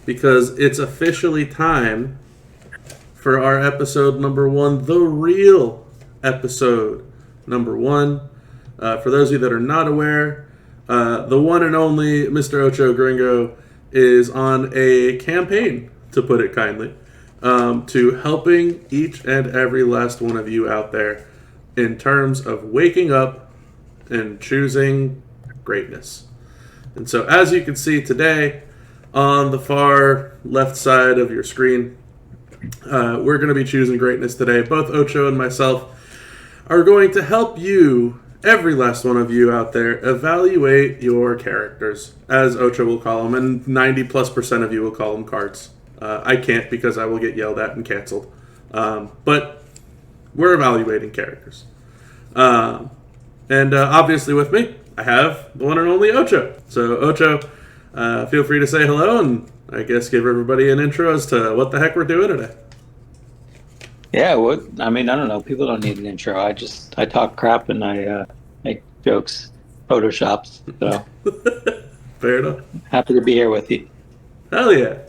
because it's officially time for our episode number 1, the real episode number 1. For those of you that are not aware, the one and only Mr. Ochogringo is on a campaign, to put it kindly, to helping each and every last one of you out there in terms of waking up and choosing greatness. And so as you can see today, on the far left side of your screen, we're going to be choosing greatness today. Both Ocho and myself are going to help you, every last one of you out there, evaluate your characters, as Ocho will call them, and 90+% of you will call them cards. I can't because I will get yelled at and canceled. But we're evaluating characters. And obviously with me, I have the one and only Ocho. So Ocho, feel free to say hello and I guess give everybody an intro as to what the heck we're doing today. Yeah, I don't know. People don't need an intro. I talk crap and I make jokes, photoshops. So fair enough. Happy to be here with you. Hell yeah.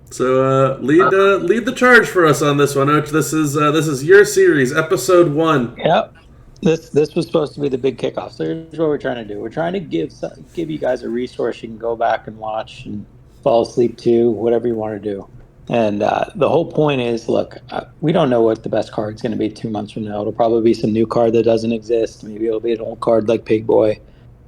So lead the charge for us on this one, Ocho. This is your series, episode 1. Yep. This was supposed to be the big kickoff. So here's what we're trying to do. We're trying to give you guys a resource you can go back and watch and fall asleep to, whatever you want to do. And the whole point is, look, we don't know what the best card is going to be 2 months from now. It'll probably be some new card that doesn't exist. Maybe it'll be an old card like Pig Boy,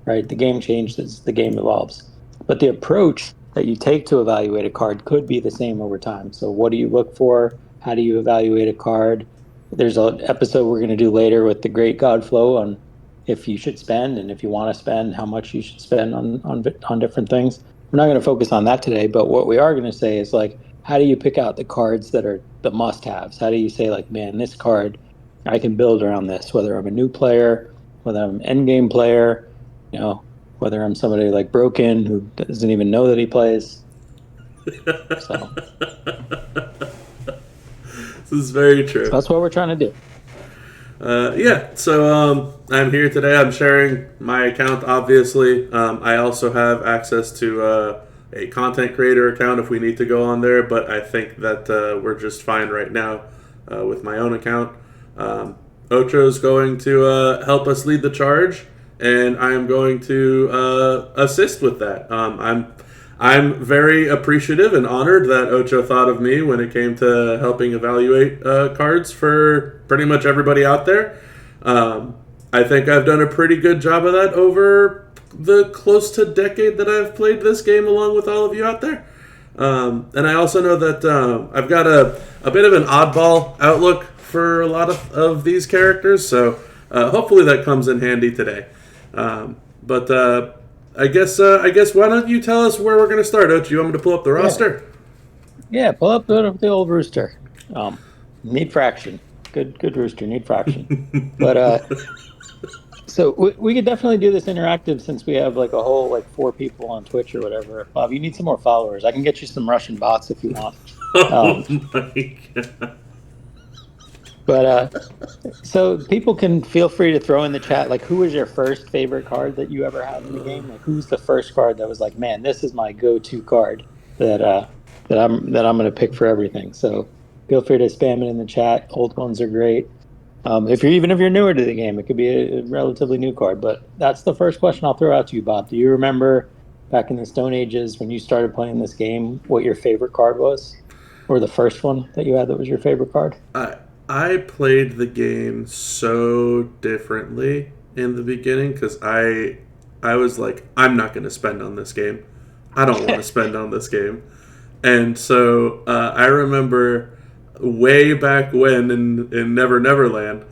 right? The game changes, the game evolves. But the approach that you take to evaluate a card could be the same over time. So what do you look for? How do you evaluate a card? There's an episode we're going to do later with the great Godflow on if you should spend and if you want to spend, how much you should spend on different things. We're not going to focus on that today, but what we are going to say is, like, how do you pick out the cards that are the must-haves? How do you say, like, man, this card, I can build around this, whether I'm a new player, whether I'm an endgame player, whether I'm somebody like Broken who doesn't even know that he plays. So this is very true. So that's what we're trying to do. So I'm here today. I'm sharing my account, obviously. I also have access to a content creator account if we need to go on there, but I think that we're just fine right now with my own account. Ocho's going to help us lead the charge, and I am going to assist with that. I'm very appreciative and honored that Ocho thought of me when it came to helping evaluate cards for pretty much everybody out there. I think I've done a pretty good job of that over the close to decade that I've played this game along with all of you out there. And I also know that I've got a bit of an oddball outlook for a lot of these characters, so hopefully that comes in handy today. But I guess why don't you tell us where we're going to start, Ocho? You want me to pull up the roster? Yeah, pull up the old rooster. Need fraction. Good rooster, need fraction. But so we could definitely do this interactive since we have like a whole 4 people on Twitch or whatever. Bob, you need some more followers. I can get you some Russian bots if you want. Oh my god. But so people can feel free to throw in the chat, like, who was your first favorite card that you ever had in the game? Like, who's the first card that was like, man, this is my go-to card that I'm going to pick for everything. So feel free to spam it in the chat. Old ones are great. If you're newer to the game, it could be a relatively new card. But that's the first question I'll throw out to you, Bob. Do you remember back in the Stone Ages when you started playing this game, what your favorite card was, or the first one that you had that was your favorite card? I played the game so differently in the beginning because I was like, I'm not going to spend on this game. I don't want to spend on this game. And so I remember way back when in Never Neverland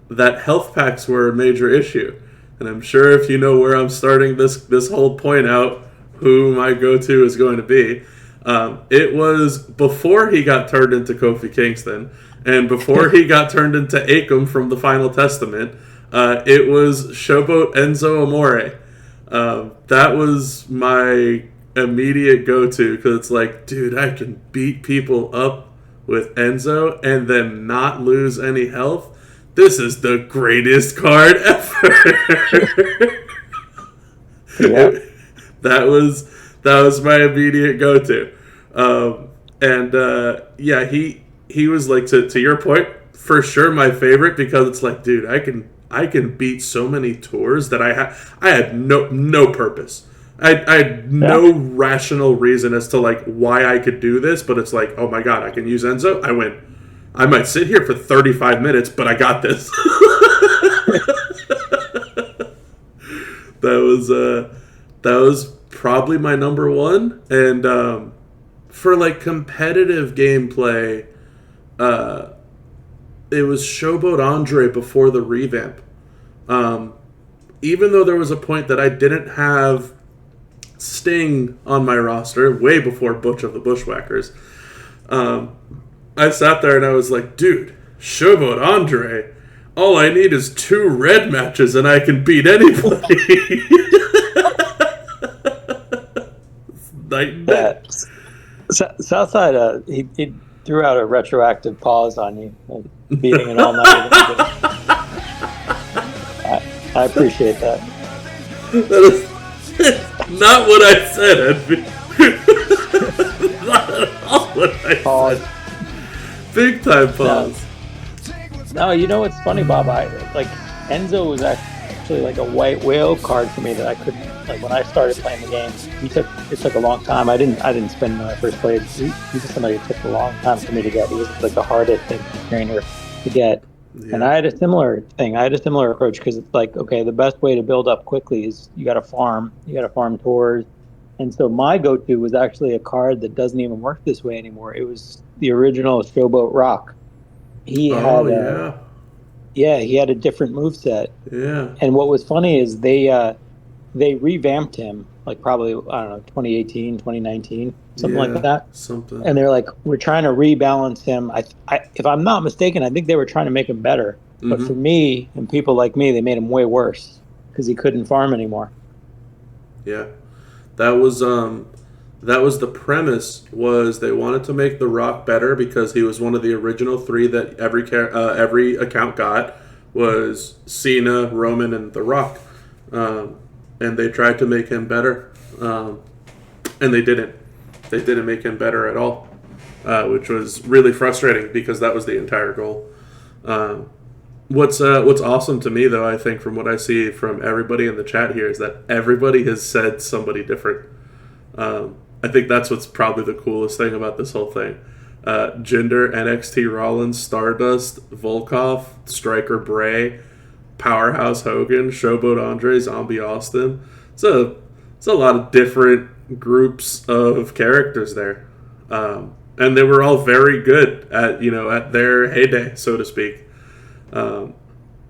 that health packs were a major issue. And I'm sure if you know where I'm starting this whole point out, who my go-to is going to be, it was before he got turned into Kofi Kingston. And before he got turned into Akam from the Final Testament, it was Showboat Enzo Amore. That was my immediate go-to because it's like, dude, I can beat people up with Enzo and then not lose any health. This is the greatest card ever. Yeah. That was my immediate go-to. And yeah, he was like, to your point, for sure my favorite, because it's like, dude, I can beat so many tours that I had no purpose. I had no rational reason as to like why I could do this, but it's like, oh my god, I can use Enzo. I win. I might sit here for 35 minutes, but I got this. That was probably my number one. And for like competitive gameplay, it was Showboat Andre before the revamp. Even though there was a point that I didn't have Sting on my roster, way before Butch of the Bushwhackers, I sat there and I was like, dude, Showboat Andre, all I need is 2 red matches and I can beat anybody. Night and day. Southside, he threw out a retroactive pause on you, beating it all night. I appreciate that. That is not what I said, Edby. Not at all what I said. Big time pause. No, you know what's funny, Bob? Enzo was actually like a white whale card for me that I couldn't, like, when I started playing the game. It took a long time. I didn't spend when I first played. He was somebody who took a long time for me to get. He was like the hardest trainer to get. Yeah. And I had a similar thing. I had a similar approach, because it's like, okay, the best way to build up quickly is you got to farm. You got to farm tours. And so my go-to was actually a card that doesn't even work this way anymore. It was the original Showboat Rock. He had he had a different moveset. Yeah. And what was funny is they revamped him, like probably, I don't know, 2018, 2019, something like that. Something. And they're like, we're trying to rebalance him. I if I'm not mistaken, I think they were trying to make him better. Mm-hmm. But for me and people like me, they made him way worse because he couldn't farm anymore. Yeah. That was the premise, was they wanted to make The Rock better because he was one of the original 3 that every account got, was Cena, Roman, and The Rock. And they tried to make him better, and they didn't. They didn't make him better at all, which was really frustrating because that was the entire goal. What's awesome to me, though, I think from what I see from everybody in the chat here, is that everybody has said somebody different. I think that's what's probably the coolest thing about this whole thing. Jinder, NXT Rollins, Stardust, Volkov, Striker Bray, Powerhouse Hogan, Showboat Andre, Zombie Austin. It's a lot of different groups of characters there, and they were all very good at their heyday, so to speak. I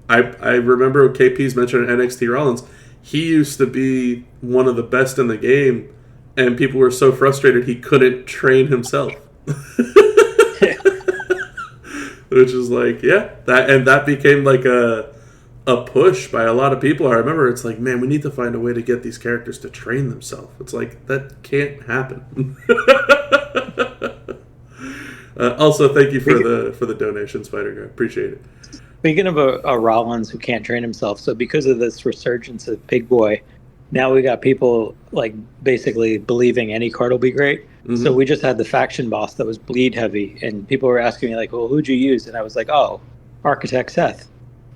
remember KP's mentioned NXT Rollins. He used to be one of the best in the game, and people were so frustrated he couldn't train himself. Which is like, that became like a push by a lot of people. I remember it's like, man, we need to find a way to get these characters to train themselves. It's like, that can't happen. Also, thank you for the donation, Spider Guy. Appreciate it. Speaking of a Rollins who can't train himself, so because of this resurgence of Big Boy, now we got people like basically believing any card will be great. Mm-hmm. So we just had the faction boss that was bleed heavy, and people were asking me like, well, who'd you use? And I was like, oh, Architect Seth.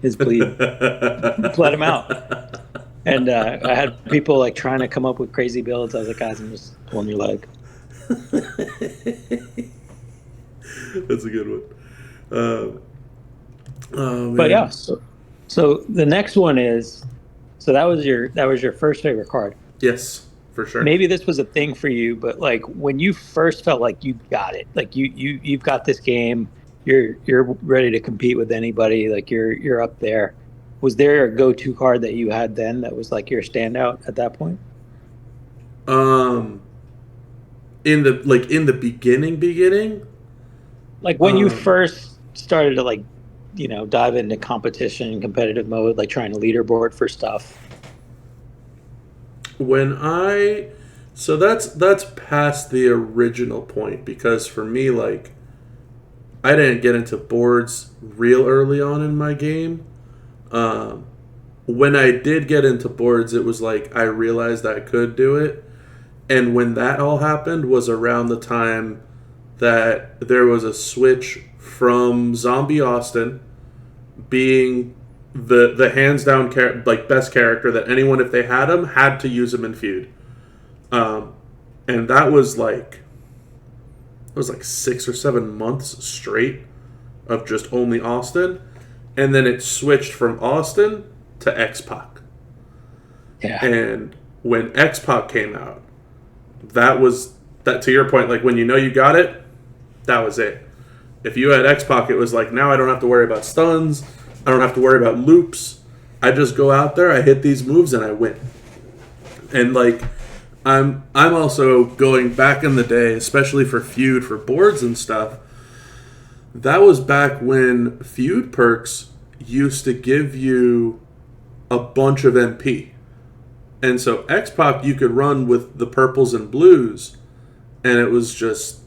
His bleed bled him out. And I had people like trying to come up with crazy builds. I was like, guys, I'm just pulling your leg. That's a good one. But yeah, so the next one is, so that was your first favorite card. Yes, for sure. Maybe this was a thing for you, but like when you first felt like you got it, like you've got this game, you're ready to compete with anybody, like you're up there. Was there a go-to card that you had then that was like your standout at that point? In the beginning, like when you first started to like, dive into competition, competitive mode, like trying to leaderboard for stuff. So that's past the original point, because for me, like, I didn't get into boards real early on in my game. When I did get into boards, it was like I realized I could do it, And when that all happened was around the time that there was a switch from Zombie Austin being the hands down like best character that anyone, if they had him, had to use him in feud. And that was like, it was like 6 or 7 months straight of just only Austin, and then it switched from Austin to X-Pac. Yeah. And when X-Pac came out, that was that, to your point, like when you know you got it, that was it. If you had X-Pac, it was like, now I don't have to worry about stuns, I don't have to worry about loops. I just go out there, I hit these moves, and I win. And like, I'm also going back in the day, especially for feud, for boards and stuff. That was back when feud perks used to give you a bunch of MP. And so X-Pac you could run with the purples and blues, and it was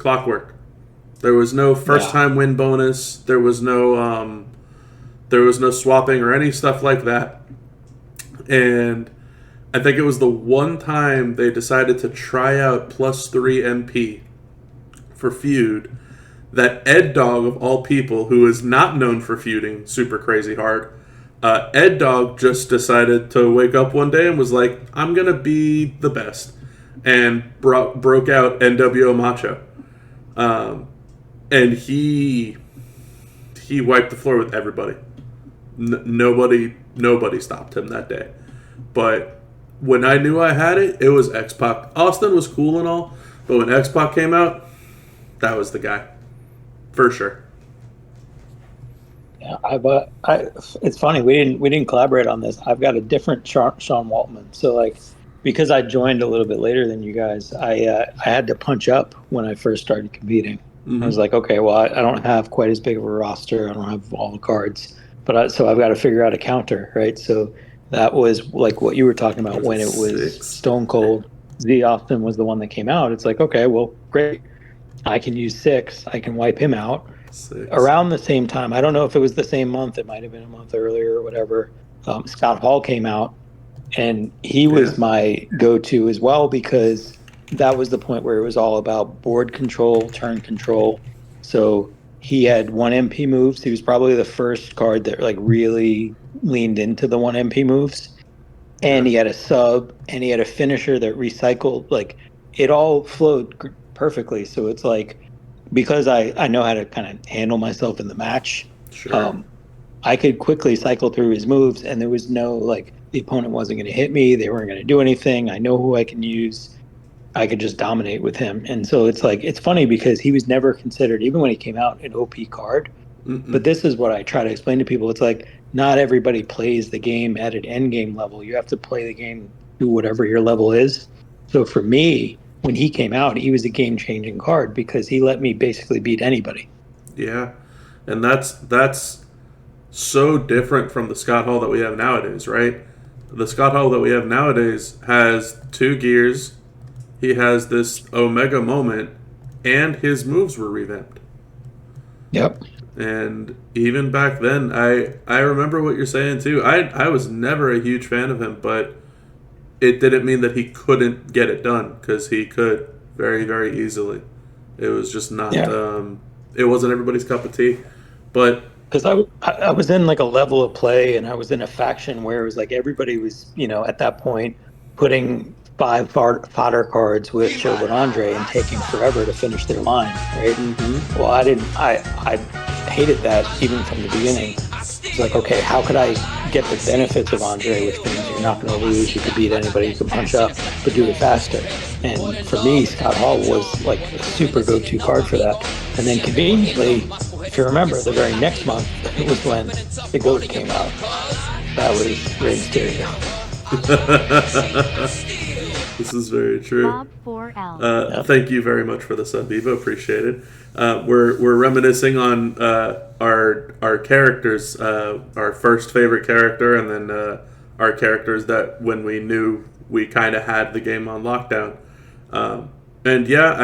clockwork. There was no first time win bonus. There was no swapping or any stuff like that. And I think it was the one time they decided to try out +3 MP for feud that Ed Dog, of all people, who is not known for feuding super crazy hard, Ed Dog just decided to wake up one day and was like, I'm going to be the best. And broke out NWO Macho. And he wiped the floor with everybody. Nobody stopped him that day. But when I knew I had it, it was X-Pac. Austin was cool and all, but when X-Pac came out, that was the guy. For sure. Yeah, it's funny, we didn't collaborate on this. I've got a different Sean Waltman. So like, because I joined a little bit later than you guys, I had to punch up when I first started competing. Mm-hmm. I was like, okay, well, I don't have quite as big of a roster. I don't have all the cards, so I've got to figure out a counter, right? So that was like what you were talking about when it was Stone Cold. Z Austin was the one that came out. It's like, okay, well, great. I can use 6. I can wipe him out. 6. Around the same time, I don't know if it was the same month. It might have been a month earlier or whatever. Scott Hall came out, and he was my go-to as well, because that was the point where it was all about board control, turn control. So he had 1 MP moves. He was probably the first card that like really leaned into the 1 MP moves. And he had a sub, and he had a finisher that recycled. Like, it all flowed perfectly. So it's like, because I know how to kind of handle myself in the match, I could quickly cycle through his moves, and there was no, like, the opponent wasn't going to hit me. They weren't going to do anything. I know who I can use. I could just dominate with him. And so it's like, it's funny because he was never considered, even when he came out, an OP card. Mm-mm. But this is what I try to explain to people. It's like, not everybody plays the game at an end game level. You have to play the game to whatever your level is. So for me, when he came out, he was a game-changing card because he let me basically beat anybody. Yeah, and that's so different from the Scott Hall that we have nowadays, right? The Scott Hall that we have nowadays has 2 gears. He has this Omega moment, and his moves were revamped. Yep. And even back then, I remember what you're saying too. I was never a huge fan of him, but it didn't mean that he couldn't get it done, because he could very, very easily. It was just not, it wasn't everybody's cup of tea. But because I was in like a level of play, and I was in a faction where it was like everybody was, at that point, putting 5 fodder cards with Joe and Andre and taking forever to finish their line, right? Mm-hmm. Well, I hated that even from the beginning. It's like, okay, how could I get the benefits of Andre, which means you're not going to lose, you can beat anybody, you can punch up, but do it faster. And for me, Scott Hall was like a super go-to card for that. And then conveniently, if you remember, the very next month was when the GOAT came out. That was Rey Mysterio. This is very true. Thank you very much for the sub, Eva. Appreciate it. We're reminiscing on our characters, our first favorite character, and then our characters that when we knew we kind of had the game on lockdown. And yeah,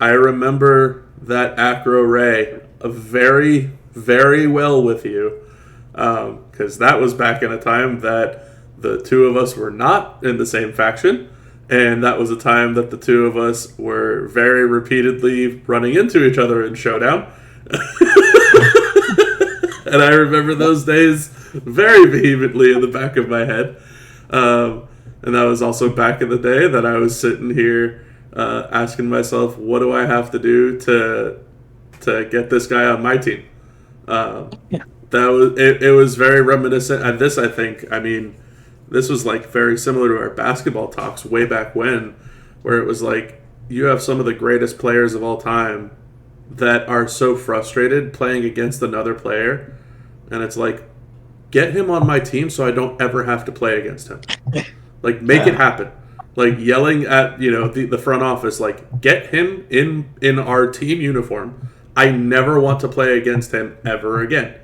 I remember that Acro Ray very, very well with you, because that was back in a time that the two of us were not in the same faction. And that was a time that the two of us were very repeatedly running into each other in Showdown. And I remember those days very vehemently in the back of my head. And that was also back in the day that I was sitting here asking myself, what do I have to do to get this guy on my team? That was it was very reminiscent. And this, I think, I mean, this was like very similar to our basketball talks way back when, where it was like you have some of the greatest players of all time that are so frustrated playing against another player, and it's like, get him on my team so I don't ever have to play against him. Like, make it happen. Like, yelling at, the front office, like, get him in our team uniform. I never want to play against him ever again.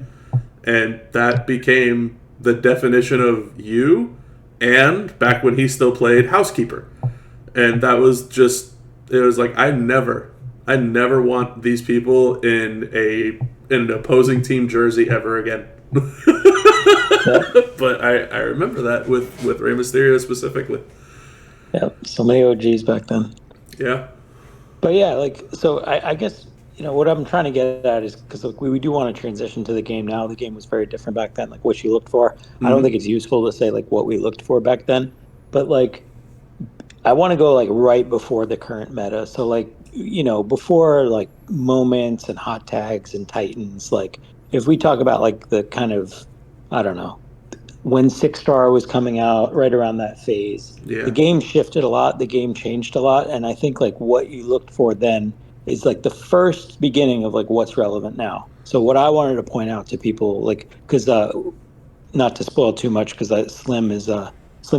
And that became the definition of you, and back when he still played, housekeeper. And that was just, it was like, I never want these people in an opposing team jersey ever again. But I remember that with Rey Mysterio specifically. Yeah, so many OGs back then. Yeah. But yeah, like, so I guess, what I'm trying to get at is, because we do want to transition to the game now. The game was very different back then, like what you looked for. Mm-hmm. I don't think it's useful to say like what we looked for back then, but like, I want to go like right before the current meta. So like, before like moments and hot tags and titans, like if we talk about like the kind of, I don't know, when 6-star was coming out, right around that phase, the game shifted a lot, the game changed a lot, and I think like what you looked for then is like the first beginning of like what's relevant now. So what I wanted to point out to people, like, because not to spoil too much, because Slim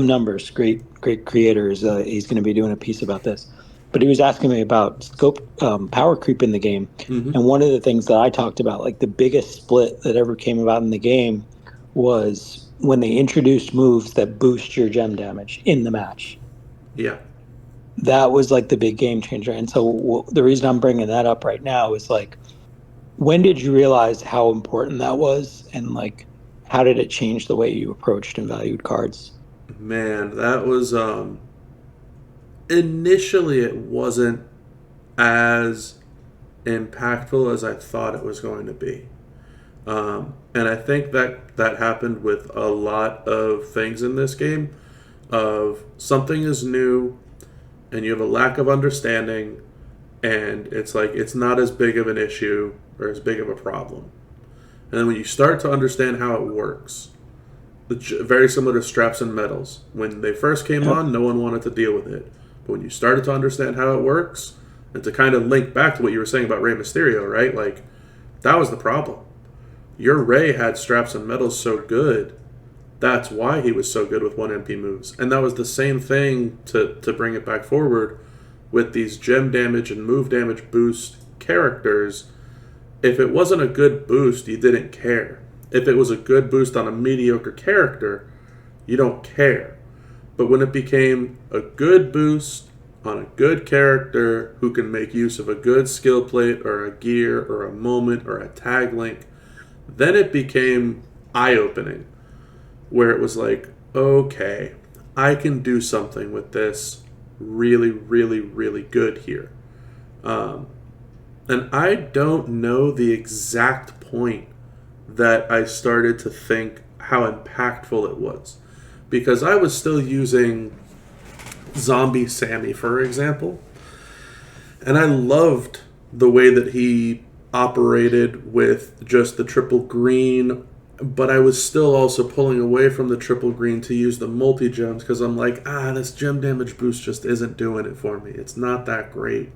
Numbers, great creator, he's going to be doing a piece about this. But he was asking me about scope power creep in the game. Mm-hmm. And one of the things that I talked about, like the biggest split that ever came about in the game, was when they introduced moves that boost your gem damage in the match. Yeah. That was like the big game changer. And so the reason I'm bringing that up right now is like, when did you realize how important that was? And like, how did it change the way you approached and valued cards? Man, that was initially it wasn't as impactful as I thought it was going to be. And I think that happened with a lot of things in this game. Of something is new and you have a lack of understanding, and it's like it's not as big of an issue or as big of a problem. And then when you start to understand how it works, very similar to straps and medals. When they first came on, no one wanted to deal with it. But when you started to understand how it works, and to kind of link back to what you were saying about Rey Mysterio, right? Like, that was the problem. Your Rey had straps and medals so good, that's why he was so good with 1 MP moves. And that was the same thing, to bring it back forward, with these gem damage and move damage boost characters. If it wasn't a good boost, you didn't care. If it was a good boost on a mediocre character, you don't care. But when it became a good boost on a good character who can make use of a good skill plate or a gear or a moment or a tag link, then it became eye-opening, where it was like, okay, I can do something with this really, really, really good here. And I don't know the exact point that I started to think how impactful it was, because I was still using Zombie Sammy, for example, and I loved the way that he operated with just the triple green, but I was still also pulling away from the triple green to use the multi-gems, because I'm like, this gem damage boost just isn't doing it for me. It's not that great.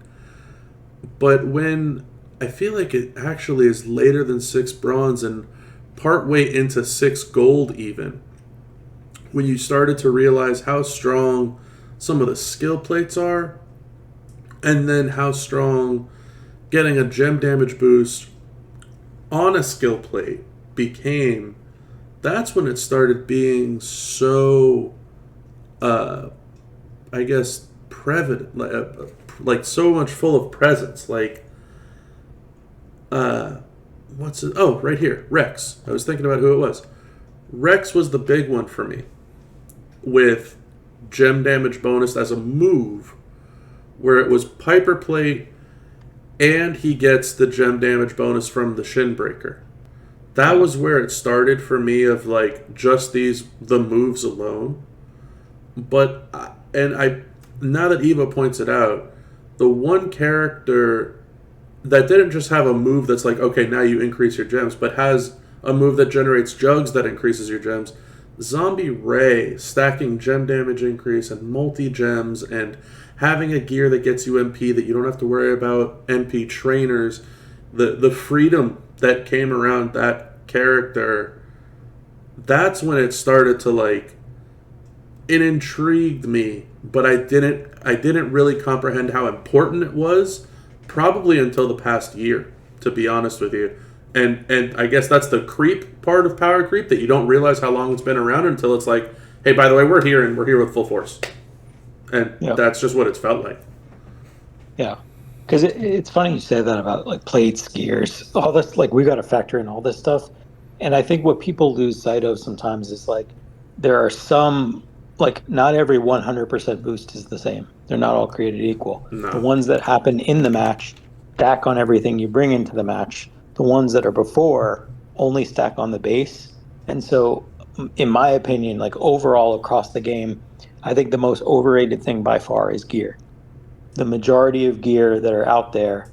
But when I feel like it actually is later than 6 bronze and partway into 6 gold even, when you started to realize how strong some of the skill plates are, and then how strong getting a gem damage boost on a skill plate became, that's when it started being so, I guess, prevalent, like so much full of presence. Like, what's it? Oh, right here, Rex. I was thinking about who it was. Rex was the big one for me, with gem damage bonus as a move, where it was Piper plate and he gets the gem damage bonus from the shin breaker. That was where it started for me of like just the moves alone. But and I now that Eva points it out, the one character that didn't just have a move that's like, okay, now you increase your gems, but has a move that generates jugs that increases your gems. Zombie Ray, stacking gem damage increase and multi-gems and having a gear that gets you MP that you don't have to worry about MP trainers. The freedom that came around that character, that's when it started to like, it intrigued me, but I didn't really comprehend how important it was probably until the past year, to be honest with you. And I guess that's the creep part of power creep, that you don't realize how long it's been around until it's like, hey, by the way, we're here and we're here with full force. And that's just what it's felt like. Yeah. Because it's funny you say that about like plates, gears, all this, like we got to factor in all this stuff. And I think what people lose sight of sometimes is like there are some, like not every 100% boost is the same. They're not all created equal. No. The ones that happen in the match stack on everything you bring into the match. The ones that are before only stack on the base. And so, in my opinion, like overall across the game, I think the most overrated thing by far is gear. The majority of gear that are out there,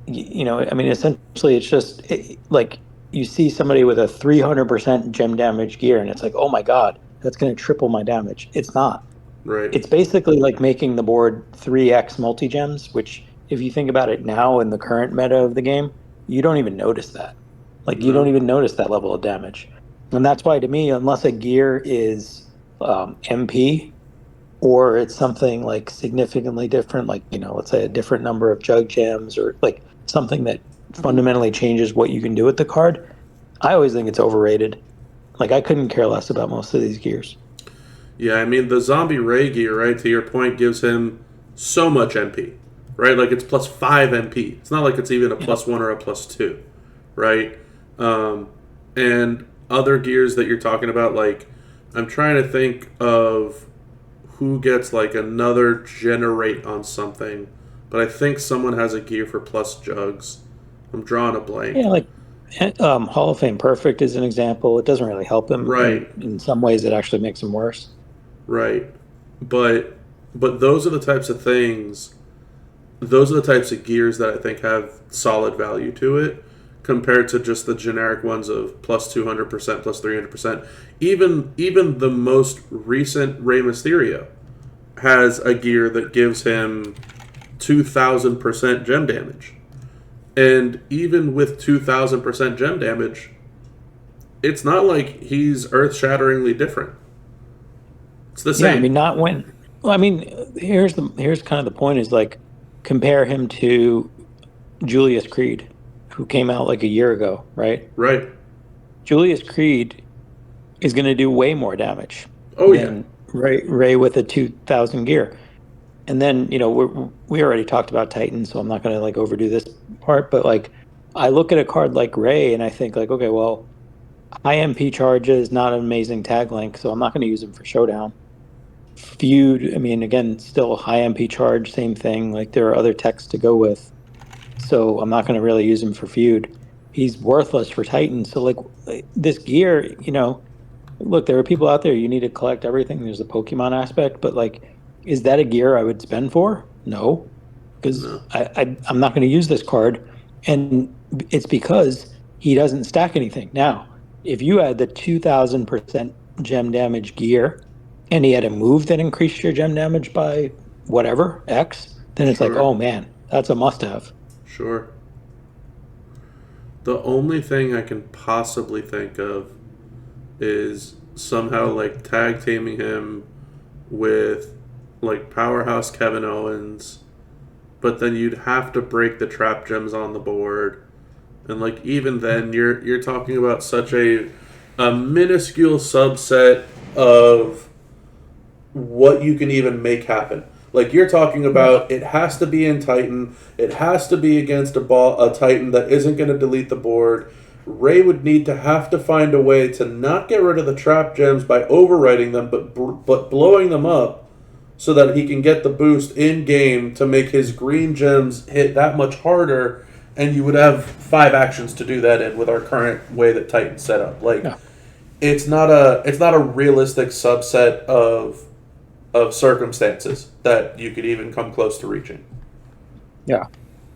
you know, I mean, essentially it's just like you see somebody with a 300% gem damage gear and it's like, oh my God, that's going to triple my damage. It's not. Right. It's basically like making the board 3x multi-gems, which if you think about it now in the current meta of the game, you don't even notice that. Like you don't even notice that level of damage. And that's why to me, unless a gear is MP or it's something like significantly different, like, you know, let's say a different number of jug gems or like something that fundamentally changes what you can do with the card, I always think it's overrated. Like I couldn't care less about most of these gears. Yeah, I mean, the Zombie Ray gear, right, to your point, gives him so much MP, right? Like, it's plus 5 MP. It's not like it's even a plus 1 or a plus 2, right? And other gears that you're talking about, like, I'm trying to think of who gets, like, another generate on something, but I think someone has a gear for plus jugs. I'm drawing a blank. Yeah, like Hall of Fame Perfect is an example. It doesn't really help him. Right. In some ways, it actually makes him worse. Right. But those are the types of things, those are the types of gears that I think have solid value to it compared to just the generic ones of plus 200%, plus 300%. Even the most recent Rey Mysterio has a gear that gives him 2,000% gem damage. And even with 2,000% gem damage, it's not like he's earth-shatteringly different. It's the same. Yeah, I mean, not when. Well, I mean, here's kind of the point is like compare him to Julius Creed, who came out like a year ago, right? Right. Julius Creed is going to do way more damage. Oh than Ray with a 2,000 gear. And then, you know, we already talked about Titan, so I'm not going to like overdo this part, but like I look at a card like Ray and I think like, okay, well, high MP charge is not an amazing tag link, so I'm not going to use him for Showdown. Feud, I mean, again, still high MP charge, same thing. Like there are other techs to go with, so I'm not going to really use him for Feud. He's worthless for Titan. So like this gear, you know, look, there are people out there. You need to collect everything. There's a Pokemon aspect, but like, is that a gear I would spend for? No, because I'm not going to use this card, and it's because he doesn't stack anything. Now, if you had the 2,000% gem damage gear, and he had a move that increased your gem damage by whatever X, then it's like, oh man, that's a must-have. Sure. The only thing I can possibly think of is somehow like tag teaming him with like powerhouse Kevin Owens, but then you'd have to break the trap gems on the board, and like even then you're talking about such a minuscule subset of what you can even make happen. Like you're talking about, it has to be in Titan. It has to be against a Titan that isn't going to delete the board. Ray would need to have to find a way to not get rid of the trap gems by overwriting them, but blowing them up so that he can get the boost in game to make his green gems hit that much harder, and you would have 5 actions to do that in with our current way that Titan's set up. Like, Yeah. it's not a realistic subset of circumstances that you could even come close to reaching. Yeah.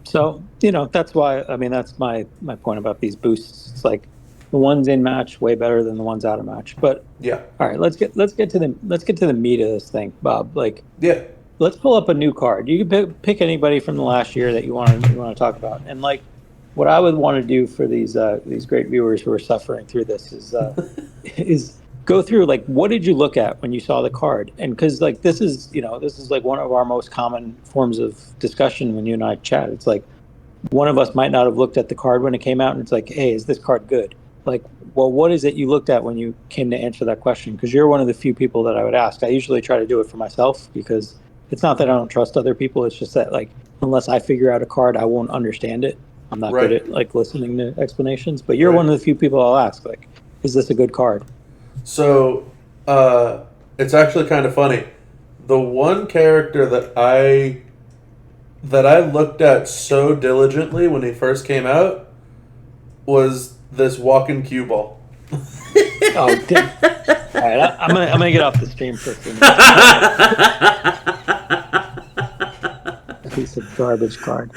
So, that's why, that's my point about these boosts. It's like the ones in match way better than the ones out of match. But Yeah. all right, let's get to the meat of this thing, Bob. Like, Yeah. let's pull up a new card. You can pick anybody from the last year that you want to talk about. And like, what I would want to do for these great viewers who are suffering through this is go through, like, what did you look at when you saw the card? And because, like, this is like one of our most common forms of discussion when you and I chat. It's like one of us might not have looked at the card when it came out, and it's like, hey, is this card good? Like, well, what is it you looked at when you came to answer that question? Because you're one of the few people that I would ask. I usually try to do it for myself, because it's not that I don't trust other people. It's just that, like, unless I figure out a card, I won't understand it. I'm not good at, like, listening to explanations. But you're one of the few people I'll ask, like, is this a good card? So, it's actually kind of funny. The one character that I looked at so diligently when he first came out was this walking cue ball. Oh, damn. All right, I'm gonna get off the stream for a few minutes. A piece of garbage card.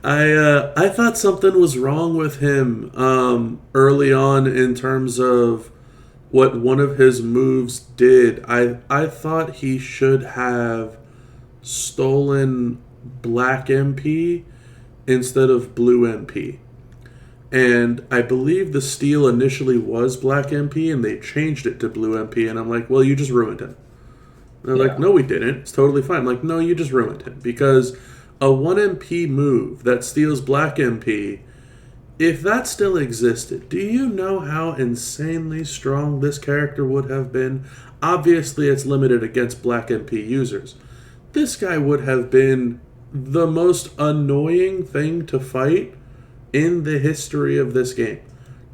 I thought something was wrong with him early on in terms of what one of his moves did. I thought he should have stolen black MP instead of blue MP. And I believe the steal initially was black MP, and they changed it to blue MP, and I'm like, well, you just ruined him. And they're like, no, we didn't. It's totally fine. I'm like, no, you just ruined him. Because a 1 MP move that steals black MP, if that still existed, do you know how insanely strong this character would have been? Obviously, it's limited against black MP users. This guy would have been the most annoying thing to fight in the history of this game,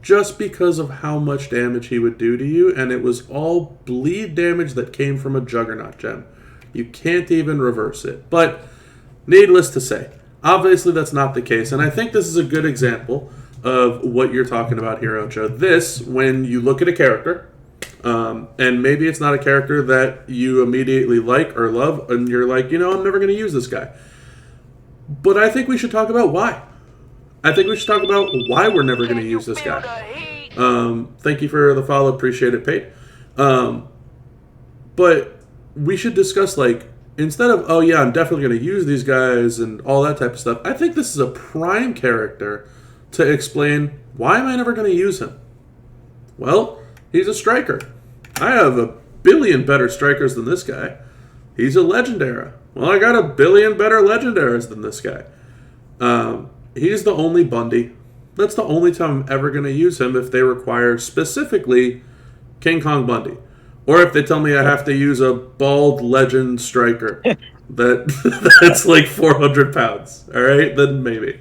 just because of how much damage he would do to you, and it was all bleed damage that came from a Juggernaut gem. You can't even reverse it. But needless to say, obviously that's not the case, and I think this is a good example of what you're talking about here, Ocho. This, when you look at a character, and maybe it's not a character that you immediately like or love, and you're like, I'm never going to use this guy. But I think we should talk about why. I think we should talk about why we're never going to use this guy. Thank you for the follow. Appreciate it, Pate. But we should discuss, like, instead of, oh yeah, I'm definitely going to use these guys and all that type of stuff, I think this is a prime character to explain, why am I never going to use him? Well, he's a striker. I have a billion better strikers than this guy. He's a legendary. Well, I got a billion better legendaries than this guy. He's the only Bundy. That's the only time I'm ever going to use him if they require specifically King Kong Bundy. Or if they tell me I have to use a bald legend striker that's like 400 pounds. All right? Then maybe.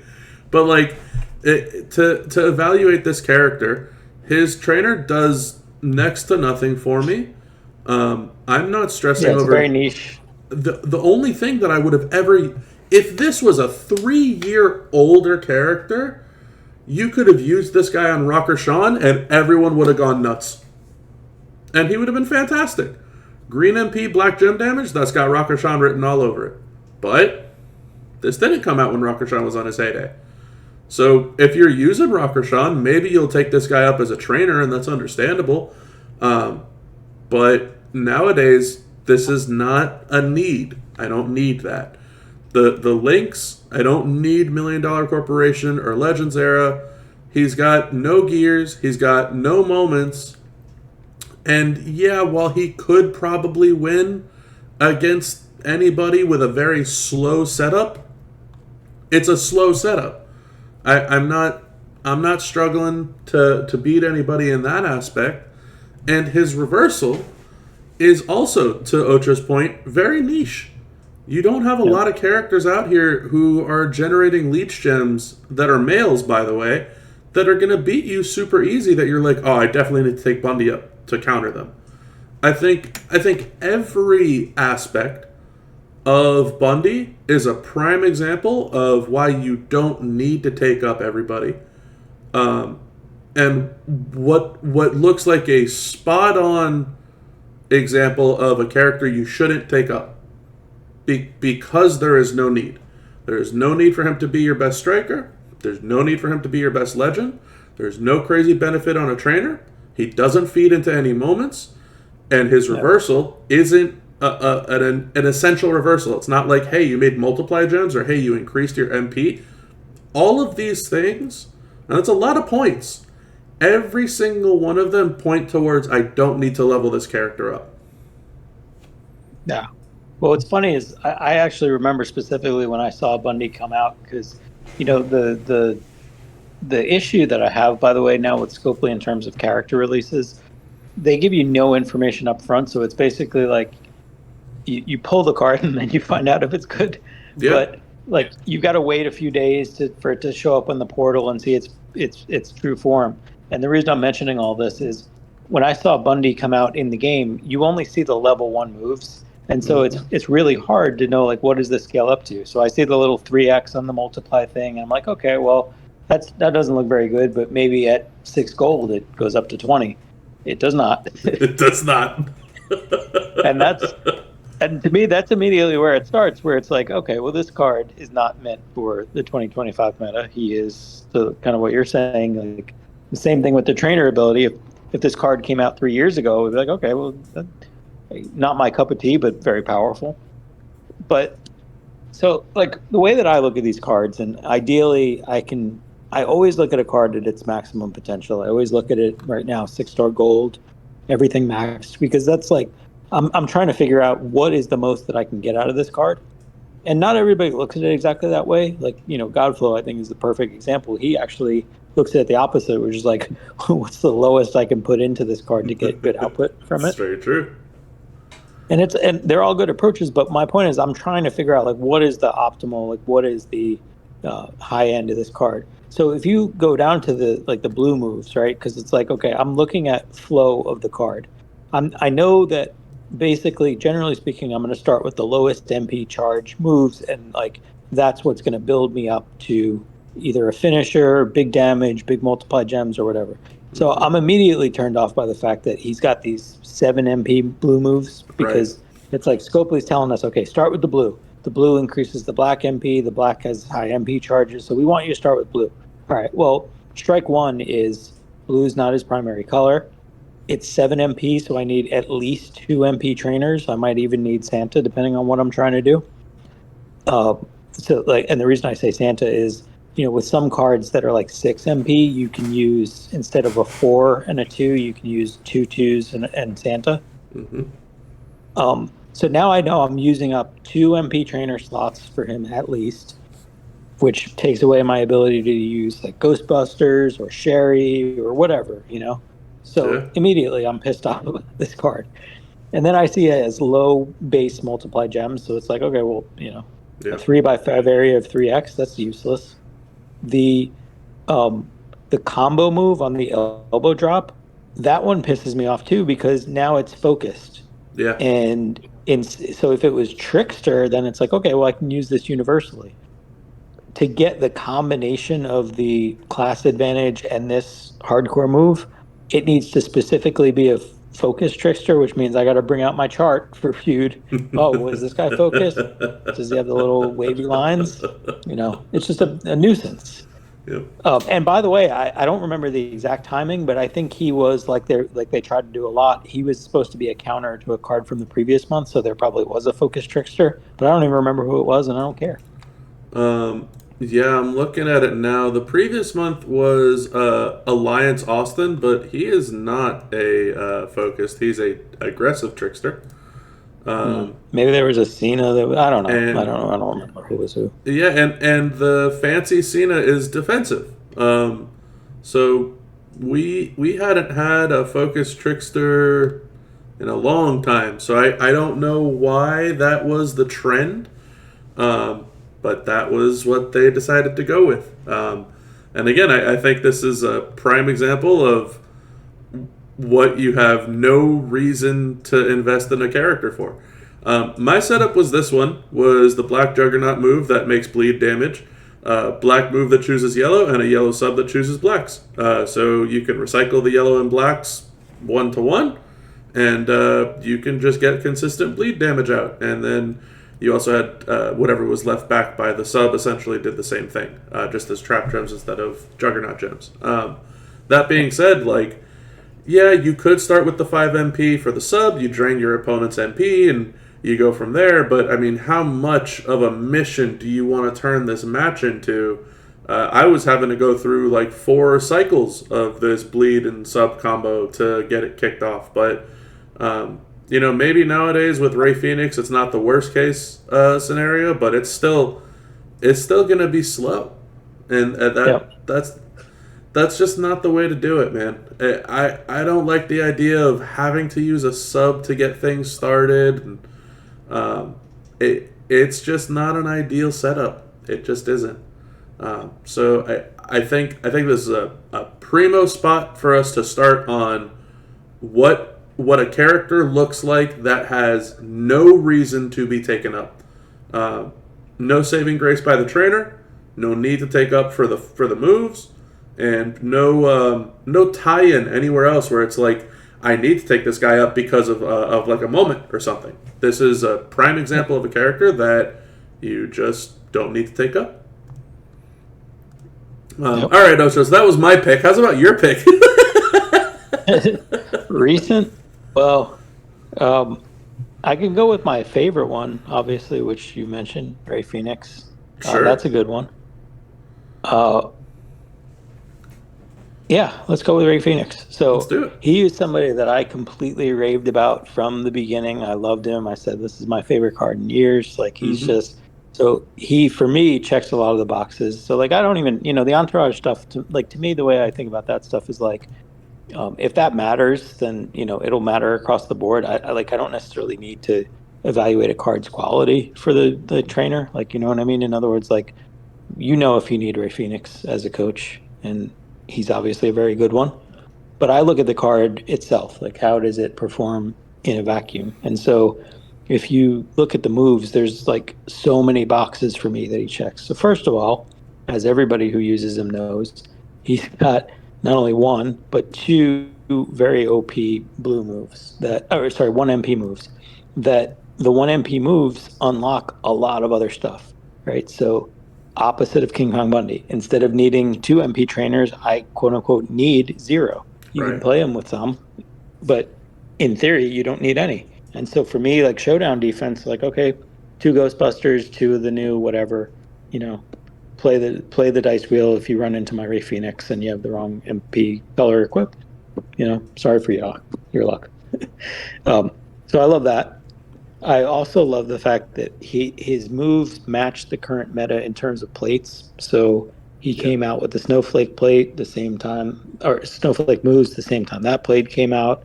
But like, to evaluate this character, his trainer does next to nothing for me. I'm not stressing over... It's very niche. The only thing that I would have ever... If this was a 3-year older character, you could have used this guy on Rocker Sean and everyone would have gone nuts. And he would have been fantastic. Green MP, black gem damage, that's got Rocker Sean written all over it. But this didn't come out when Rocker Sean was on his heyday. So if you're using Rocker Sean, maybe you'll take this guy up as a trainer, and that's understandable. But nowadays, this is not a need. I don't need that. The links, I don't need $1 Million Corporation or Legends Era. He's got no gears. He's got no moments. And yeah, while he could probably win against anybody with a very slow setup, it's a slow setup. I'm not struggling to beat anybody in that aspect. And his reversal is also, to Ocho's point, very niche. You don't have a lot of characters out here who are generating leech gems that are males, by the way, that are going to beat you super easy. That you're like, oh, I definitely need to take Bundy up to counter them. I think every aspect of Bundy is a prime example of why you don't need to take up everybody. And what looks like a spot on example of a character you shouldn't take up. Because there is no need. There is no need for him to be your best striker. There's no need for him to be your best legend. There's no crazy benefit on a trainer. He doesn't feed into any moments. And his reversal isn't an essential reversal. It's not like, hey, you made multiply gems, or hey, you increased your MP. All of these things, and that's a lot of points. Every single one of them point towards, I don't need to level this character up. Yeah. Well, what's funny is I actually remember specifically when I saw Bundy come out, because, you know, the issue that I have, by the way, now with Scopely in terms of character releases, they give you no information up front. So it's basically like you pull the card and then you find out if it's good. Yeah. But like you got to wait a few days for it to show up in the portal and see its true form. And the reason I'm mentioning all this is when I saw Bundy come out in the game, you only see the level 1 moves. And so it's really hard to know, like, what does this scale up to? So I see the little 3x on the multiply thing, and I'm like, okay, well, that doesn't look very good, but maybe at 6 gold it goes up to 20. It does not. It does not. and to me, that's immediately where it starts, where it's like, okay, well, this card is not meant for the 2025 meta. He is kind of what you're saying, like the same thing with the trainer ability. If this card came out 3 years ago, we'd be like, okay, well, not my cup of tea, but very powerful. But so like the way that I look at these cards, and ideally I always look at a card at its maximum potential. I always look at it right now, 6-star gold, everything maxed, because that's like, I'm trying to figure out what is the most that I can get out of this card. And not everybody looks at it exactly that way. Like, you know, Godflow, I think, is the perfect example. He actually looks at it the opposite, which is like, what's the lowest I can put into this card to get good output from it? That's very true. And they're all good approaches, but my point is I'm trying to figure out, like, what is the optimal, like, what is the high end of this card. So if you go down to the blue moves, right? Because it's like, okay, I'm looking at flow of the card. I know that basically, generally speaking, I'm going to start with the lowest MP charge moves, and like that's what's going to build me up to either a finisher, big damage, big multiply gems, or whatever. So I'm immediately turned off by the fact that he's got these 7 MP blue moves, because it's like Scopely's telling us, okay, start with the blue. The blue increases the black MP. The black has high MP charges, so we want you to start with blue. All right, well, strike 1 is blue is not his primary color. It's 7 MP, so I need at least 2 MP trainers. I might even need Santa, depending on what I'm trying to do. So like, and the reason I say Santa is, you know, with some cards that are like 6 MP, you can use, instead of a 4 and a 2, you can use 2 2s and Santa. So now I know I'm using up 2 MP trainer slots for him at least, which takes away my ability to use like Ghostbusters or Sherry or whatever, you know? So immediately I'm pissed off about this card. And then I see it as low base multiply gems. So it's like, okay, well, you know, a 3x5 area of 3x, that's useless. The combo move on the elbow drop, that one pisses me off too, because now it's focused. Yeah. And so if it was Trickster, then it's like, okay, well, I can use this universally. To get the combination of the class advantage and this hardcore move, it needs to specifically be a focus Trickster, which means I got to bring out my chart for feud. Oh, is this guy focused? Does he have the little wavy lines? You know, it's just a nuisance. Yep. And by the way, I don't remember the exact timing, but I think he was like they tried to do a lot. He was supposed to be a counter to a card from the previous month, so there probably was a focus Trickster, but I don't even remember who it was, and I don't care. Yeah, I'm looking at it now. The previous month was Alliance Austin, but he is not a focused. He's a aggressive Trickster. Maybe there was a Cena that I don't know. I don't remember who was who. Yeah, and the fancy Cena is defensive. So we hadn't had a focused Trickster in a long time. So I don't know why that was the trend. But that was what they decided to go with. And again, I think this is a prime example of what you have no reason to invest in a character for. My setup was this one, was the black Juggernaut move that makes bleed damage, black move that chooses yellow, and a yellow sub that chooses blacks. So you can recycle the yellow and blacks 1-to-1, and you can just get consistent bleed damage out. And then you also had whatever was left back by the sub essentially did the same thing, just as trap gems instead of Juggernaut gems. That being said, like, yeah, you could start with the 5 MP for the sub, you drain your opponent's MP, and you go from there, but I mean, how much of a mission do you want to turn this match into? I was having to go through like 4 cycles of this bleed and sub combo to get it kicked off, but maybe nowadays with Ray Phoenix, it's not the worst case scenario, but it's still going to be slow, and that's just not the way to do it, man. I don't like the idea of having to use a sub to get things started. It's just not an ideal setup. It just isn't. So I think this is a primo spot for us to start on what a character looks like that has no reason to be taken up. No saving grace by the trainer. No need to take up for the moves. And no tie-in anywhere else where it's like, I need to take this guy up because of like a moment or something. This is a prime example of a character that you just don't need to take up. All right, Ocho, so that was my pick. How's about your pick? Recent? Well, I can go with my favorite one, obviously, which you mentioned, Ray Phoenix. Sure. That's a good one. Yeah, let's go with Ray Phoenix. So Let's do it. He is somebody that I completely raved about from the beginning. I loved him. I said, this is my favorite card in years. Like, he's just, so he, for me, checks a lot of the boxes. So, like, I don't even, the entourage stuff, to me, the way I think about that stuff is like, if that matters, then, it'll matter across the board. I don't necessarily need to evaluate a card's quality for the trainer. Like, you know what I mean? In other words, like, if you need Ray Phoenix as a coach, and he's obviously a very good one. But I look at the card itself, like, how does it perform in a vacuum? And so if you look at the moves, there's like so many boxes for me that he checks. So first of all, as everybody who uses him knows, he's got not only one, but 2 very OP blue moves one MP moves, that the 1 MP moves unlock a lot of other stuff, right? So opposite of King Kong Bundy, instead of needing 2 MP trainers, I quote unquote need 0. You can play them with some, but in theory, you don't need any. And so for me, like, showdown defense, like, okay, 2 Ghostbusters, 2 of the new whatever, play the dice wheel if you run into my Ray Phoenix and you have the wrong MP color equipped. Sorry for your luck. So I love that. I also love the fact that his moves match the current meta in terms of plates. So he came out with the Snowflake plate the same time, or Snowflake moves the same time that plate came out.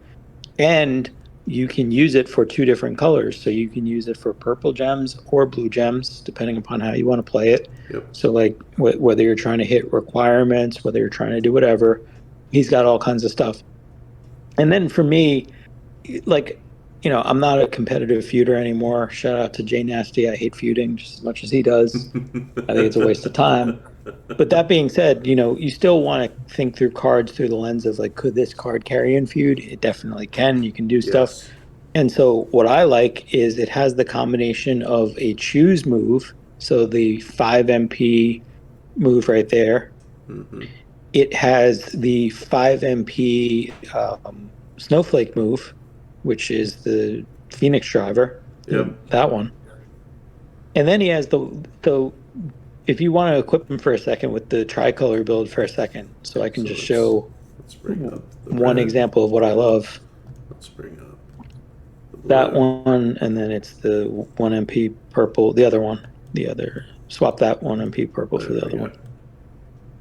And you can use it for 2 different colors. So you can use it for purple gems or blue gems, depending upon how you want to play it. Yep. So, like, whether you're trying to hit requirements, whether you're trying to do whatever, he's got all kinds of stuff. And then for me, like, I'm not a competitive feuder anymore. Shout out to Jay Nasty. I hate feuding just as much as he does. I think it's a waste of time. But that being said, you still want to think through cards through the lens of, like, could this card carry in feud? It definitely can. You can do stuff. And so what I like is it has the combination of a choose move, so the 5 MP move right there. It has the 5 MP Snowflake move, which is the Phoenix driver. That one. And then he has the if you want to equip him for a second with the tricolor build for a second, so I can just show one example of what I love. Let's bring up that one, and then it's the 1 MP purple, the other one. Swap that 1 MP purple for the other one.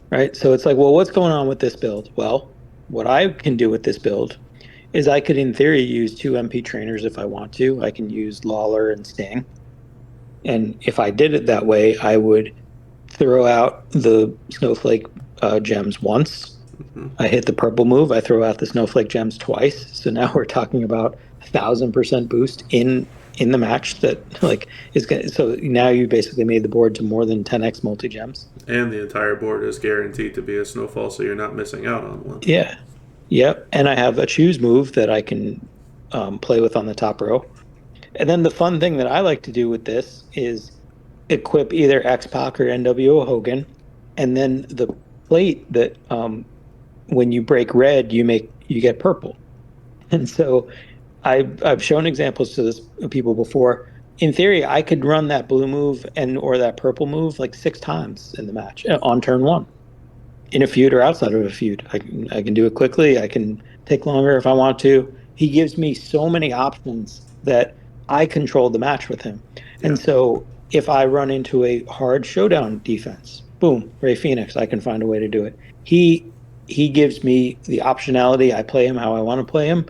Right? So it's like, well, what's going on with this build? Well, what I can do with this build is I could, in theory, use 2 MP trainers if I want to. I can use Lawler and Sting. And if I did it that way, I would throw out the snowflake gems once. Mm-hmm. I hit the purple move. I throw out the snowflake gems twice. So now we're talking about 1,000% boost in the match. That like is gonna, so now you basically made the board to more than 10x multi gems. And the entire board is guaranteed to be a snowfall, so you're not missing out on one. Yeah, yep. And I have a choose move that I can play with on the top row. And then the fun thing that I like to do with this is equip either X Pac or NWO Hogan, and then the plate that when you break red, you get purple. And so I've shown examples to this people before. In theory, I could run that blue move and or that purple move like 6 times in the match on turn one, in a feud or outside of a feud. I can do it quickly. I can take longer if I want to. He gives me so many options that I control the match with him. Yeah. And so if I run into a hard showdown defense, boom, Rey Fenix, I can find a way to do it. He gives me the optionality. I play him how I want to play him.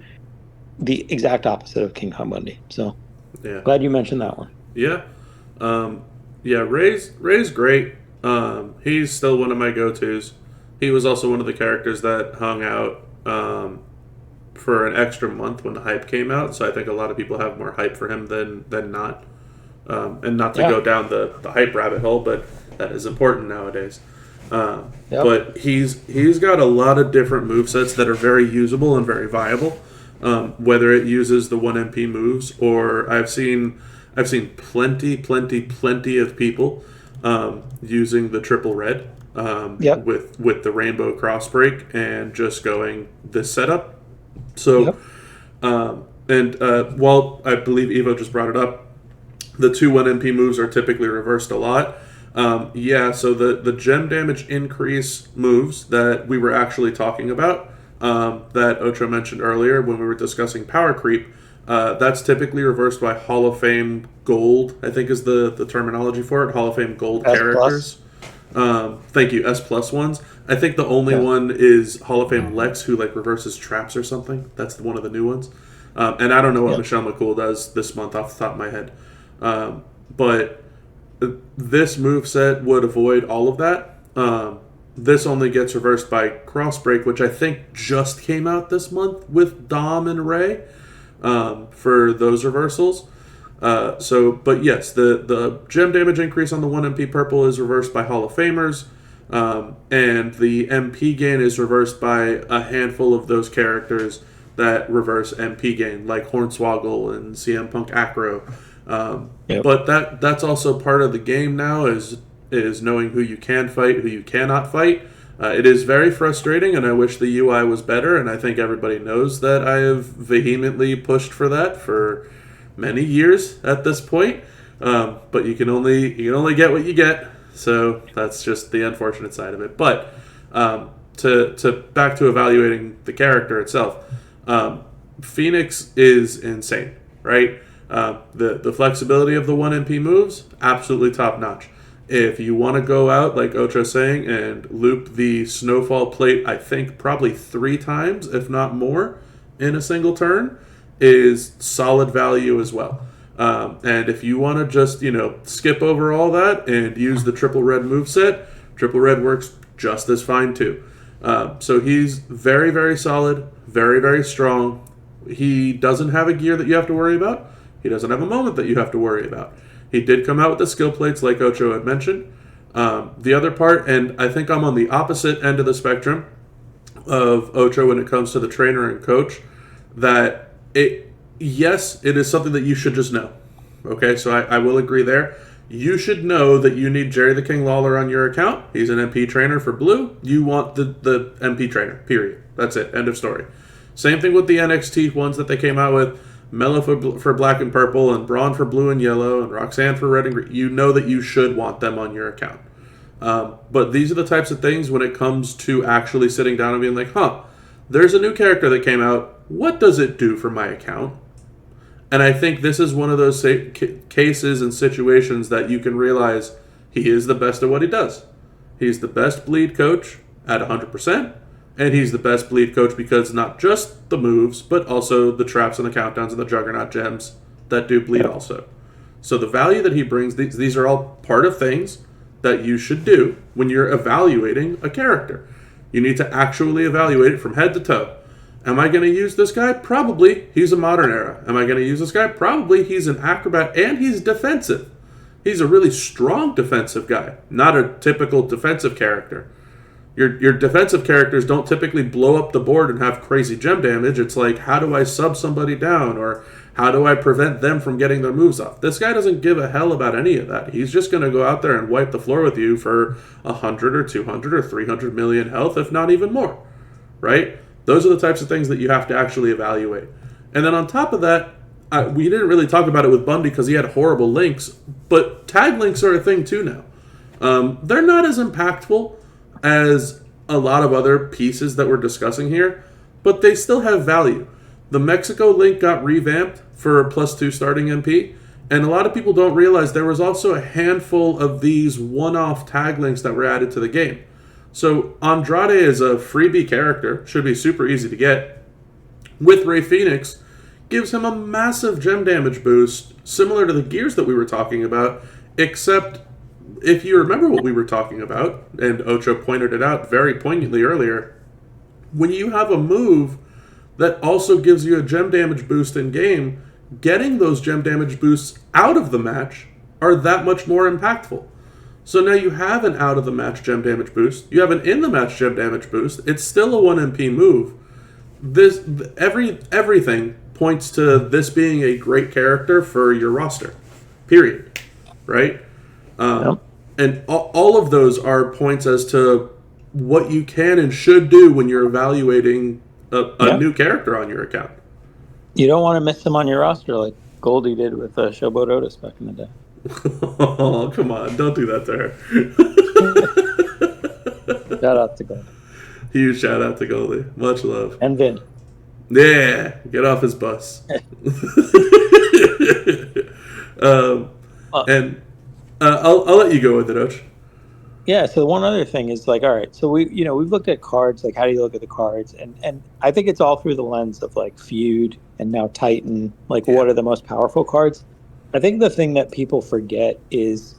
The exact opposite of King Kong Bundy. So Yeah. glad you mentioned that one. Yeah. Yeah, Ray's great. He's still one of my go-tos. He was also one of the characters that hung out for an extra month when the hype came out, so I think a lot of people have more hype for him than not. And not to go down the hype rabbit hole, but that is important nowadays. But he's got a lot of different movesets that are very usable and very viable. Whether it uses the 1 MP moves, or I've seen plenty of people using the triple red with the rainbow cross break and just going this setup. So, while I believe Evo just brought it up, the 2 1 MP moves are typically reversed a lot. So the gem damage increase moves that we were actually talking about, that Ocho mentioned earlier when we were discussing power creep, that's typically reversed by Hall of Fame gold, I think is the terminology for it, Hall of Fame gold S+. characters. Thank you, S+ ones. I think the only one is Hall of Fame Lex, who like reverses traps or something. That's one of the new ones. And I don't know what Michelle McCool does this month off the top of my head. But this moveset would avoid all of that. This only gets reversed by Crossbreak, which I think just came out this month with Dom and Ray for those reversals. But yes, the gem damage increase on the 1 MP purple is reversed by Hall of Famers, and the MP gain is reversed by a handful of those characters that reverse MP gain, like Hornswoggle and CM Punk Acro. But that's also part of the game now, is knowing who you can fight, who you cannot fight. It is very frustrating, and I wish the UI was better, and I think everybody knows that I have vehemently pushed for that for many years at this point. But you can only get what you get, so that's just the unfortunate side of it. But to back to evaluating the character itself, Phoenix is insane, right? The flexibility of the 1 MP moves, absolutely top notch. If you want to go out, like Ocho's saying, and loop the snowfall plate, I think probably 3 times, if not more, in a single turn, is solid value as well. And if you want to just, skip over all that and use the triple red moveset, triple red works just as fine too. So he's very, very solid, very, very strong. He doesn't have a gear that you have to worry about. He doesn't have a moment that you have to worry about. He did come out with the skill plates like Ocho had mentioned. The other part, and I think I'm on the opposite end of the spectrum of Ocho when it comes to the trainer and coach, that it is something that you should just know. Okay, so I will agree there. You should know that you need Jerry the King Lawler on your account. He's an MP trainer for blue. You want the MP trainer, period. That's it, end of story. Same thing with the NXT ones that they came out with. Mello for black and purple, and Braun for blue and yellow, and Roxanne for red and green. You know that you should want them on your account. But these are the types of things when it comes to actually sitting down and being like, there's a new character that came out. What does it do for my account? And I think this is one of those cases and situations that you can realize he is the best at what he does. He's the best bleed coach at 100%. And he's the best bleed coach because not just the moves, but also the traps and the countdowns and the juggernaut gems that do bleed also. So the value that he brings, these are all part of things that you should do when you're evaluating a character. You need to actually evaluate it from head to toe. Am I going to use this guy? Probably. He's a modern era. Am I going to use this guy? Probably. He's an acrobat and he's defensive. He's a really strong defensive guy, not a typical defensive character. Your defensive characters don't typically blow up the board and have crazy gem damage. It's like, how do I sub somebody down, or how do I prevent them from getting their moves off? This guy doesn't give a hell about any of that. He's just going to go out there and wipe the floor with you for 100 or 200 or 300 million health, if not even more, right? Those are the types of things that you have to actually evaluate. And then on top of that, we didn't really talk about it with Bundy because he had horrible links, but tag links are a thing too now. They're not as impactful as a lot of other pieces that we're discussing here, but they still have value. The Mexico link got revamped for +2 starting MP, and a lot of people don't realize there was also a handful of these one-off tag links that were added to the game. So Andrade is a freebie character, should be super easy to get. With Rey Fenix, gives him a massive gem damage boost, similar to the gears that we were talking about, except if you remember what we were talking about, and Ocho pointed it out very poignantly earlier, when you have a move that also gives you a gem damage boost in game, getting those gem damage boosts out of the match are that much more impactful. So now you have an out of the match gem damage boost, you have an in the match gem damage boost, it's still a 1 MP move. Everything points to this being a great character for your roster. Period. Right? Yep. And all of those are points as to what you can and should do when you're evaluating a new character on your account. You don't want to miss him on your roster like Goldie did with Showboat Otis back in the day. Oh, come on. Don't do that to her. Shout out to Goldie. Huge shout out to Goldie. Much love. And Vin. Yeah. Get off his bus. I'll let you go with it, Och. Yeah, so one other thing is like, all right, so we've looked at cards, like how do you look at the cards? And I think it's all through the lens of like Feud and now Titan, like what are the most powerful cards? I think the thing that people forget is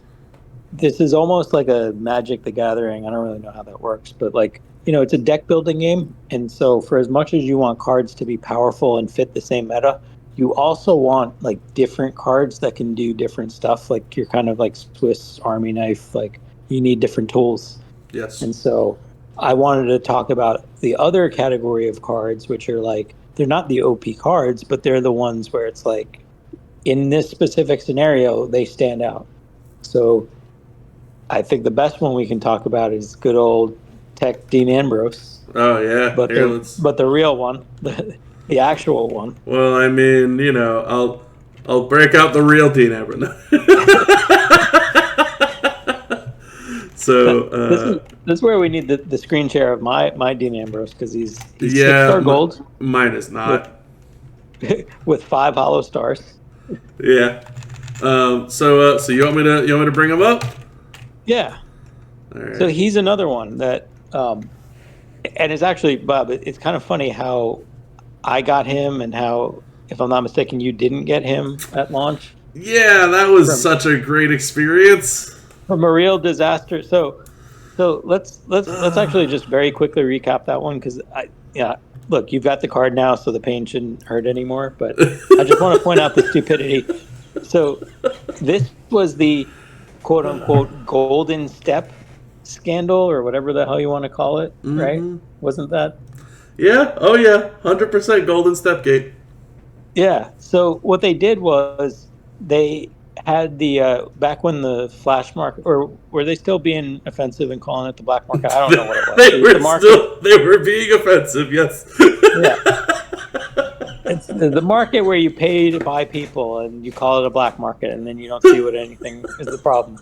this is almost like a Magic the Gathering. I don't really know how that works, but like, it's a deck building game. And so for as much as you want cards to be powerful and fit the same meta, you also want like different cards that can do different stuff. Like you're kind of like Swiss Army knife, like you need different tools. Yes. And so I wanted to talk about the other category of cards, which are like, they're not the OP cards, but they're the ones where it's like, in this specific scenario, they stand out. So I think the best one we can talk about is good old Tech Dean Ambrose. Oh, yeah. But the real one, the actual one. Well, I mean, I'll break out the real Dean Ambrose. So this is where we need the screen share of my Dean Ambrose, because he's 6-star gold. Mine is not. With 5 hollow stars. Yeah. So you want me to bring him up? Yeah. All right. So he's another one that, and it's actually, Bob, it's kind of funny how I got him and how, if I'm not mistaken, you didn't get him at launch. Yeah, that was such a great experience. From a real disaster. So let's actually just very quickly recap that one, because look, you've got the card now, so the pain shouldn't hurt anymore. But I just want to point out the stupidity. So this was the quote unquote golden step scandal, or whatever the hell you want to call it, right? Wasn't that? Yeah. Oh yeah. 100% golden step gate. Yeah. So what they did was they had the back when the flash market, or were they still being offensive and calling it the black market? I don't know what it was. They were being offensive, yes. Yeah. It's the market where you pay to buy people and you call it a black market, and then you don't see what anything is the problem.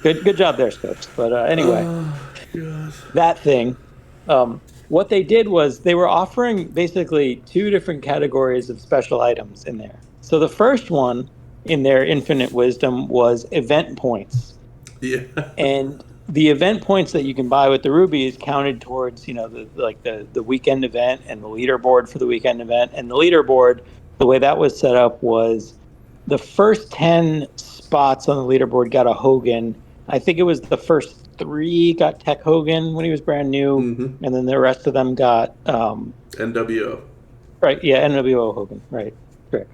Good job there, Scopes. But anyway, that thing, what they did was they were offering basically 2 different categories of special items in there. So the first one, in their infinite wisdom, was event points. Yeah. And the event points that you can buy with the rubies counted towards, the weekend event and the leaderboard for the weekend event. And the leaderboard, the way that was set up was the first 10 spots on the leaderboard got a Hogan. I think it was the first 3 got Tech Hogan when he was brand new, and then the rest of them got NWO. Right, yeah, NWO Hogan, right, correct.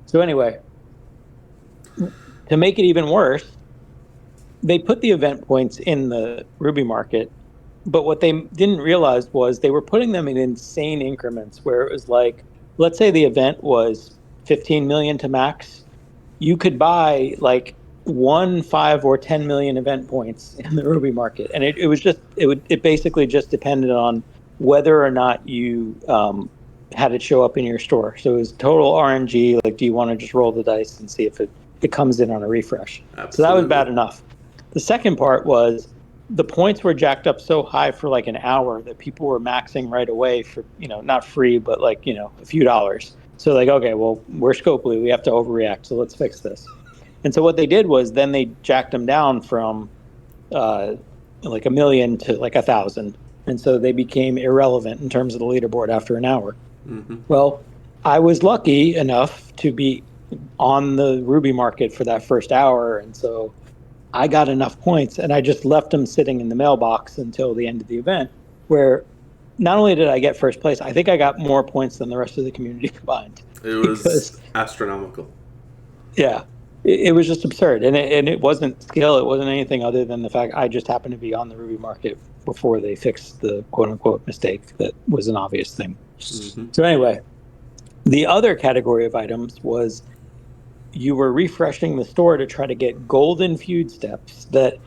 So anyway, to make it even worse, they put the event points in the Ruby market, but what they didn't realize was they were putting them in insane increments where it was like, let's say the event was 15 million to max. You could buy like 1, 5, or 10 million event points in the Ruby market. And it basically just depended on whether or not you had it show up in your store. So it was total RNG. Like, do you want to just roll the dice and see if it comes in on a refresh? Absolutely. So that was bad enough. The second part was the points were jacked up so high for like an hour that people were maxing right away for, not free, but like, a few dollars. So like, okay, well, we're Scopely. We have to overreact. So let's fix this. And so what they did was then they jacked them down from like 1 million to like 1,000. And so they became irrelevant in terms of the leaderboard after an hour. Mm-hmm. Well, I was lucky enough to be on the Ruby market for that first hour. And so I got enough points and I just left them sitting in the mailbox until the end of the event, where not only did I get first place, I think I got more points than the rest of the community combined. It was astronomical. Yeah, it was just absurd. And it wasn't skill. It wasn't anything other than the fact I just happened to be on the Ruby market before they fixed the quote unquote mistake that was an obvious thing. Mm-hmm. So anyway, the other category of items was you were refreshing the store to try to get golden feud steps. That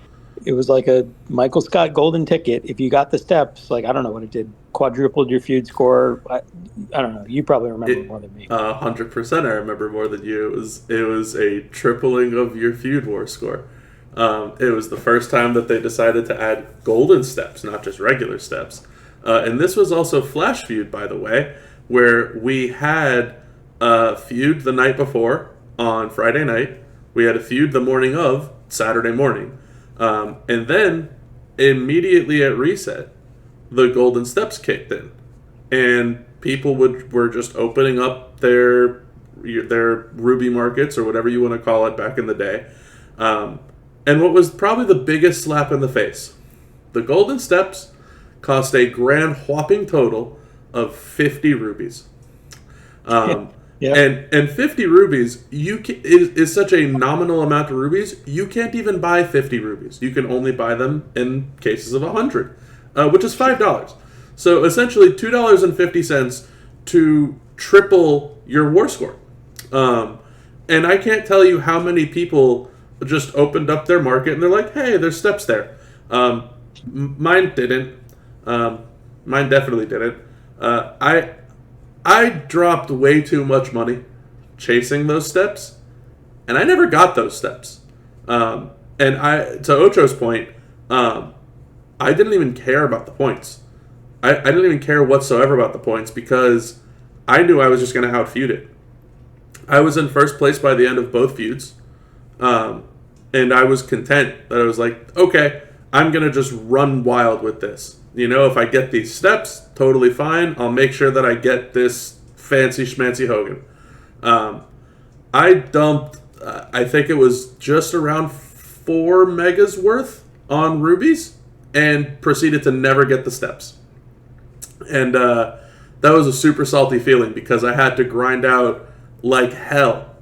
it was like a Michael Scott golden ticket. If you got the steps, like, I don't know what it did, quadrupled your feud score. I don't know. You probably remember more than me. 100%. I remember more than you. It was a tripling of your feud war score. It was the first time that they decided to add golden steps, not just regular steps. And this was also Flash Feud, by the way, where we had a feud the night before on Friday night. We had a feud the morning of Saturday morning. And then immediately at reset, the golden steps kicked in. And people were just opening up their Ruby markets, or whatever you want to call it, back in the day. And what was probably the biggest slap in the face, the golden steps cost a grand whopping total of 50 rubies. Yeah. And 50 rubies is such a nominal amount of rubies, you can't even buy 50 rubies. You can only buy them in cases of 100, which is $5. So essentially $2.50 to triple your war score. And I can't tell you how many people just opened up their market and they're like, hey, there's steps there. Mine didn't. Mine definitely didn't. I dropped way too much money chasing those steps, and I never got those steps. And to Ocho's point, I didn't even care about the points. I didn't even care whatsoever about the points because I knew I was just going to out-feud it. I was in first place by the end of both feuds, and I was content that I was like, okay, I'm going to just run wild with this. If I get these steps, totally fine. I'll make sure that I get this fancy schmancy Hogan. I dumped, I think it was just around 4 megas worth on rubies and proceeded to never get the steps. And that was a super salty feeling because I had to grind out like hell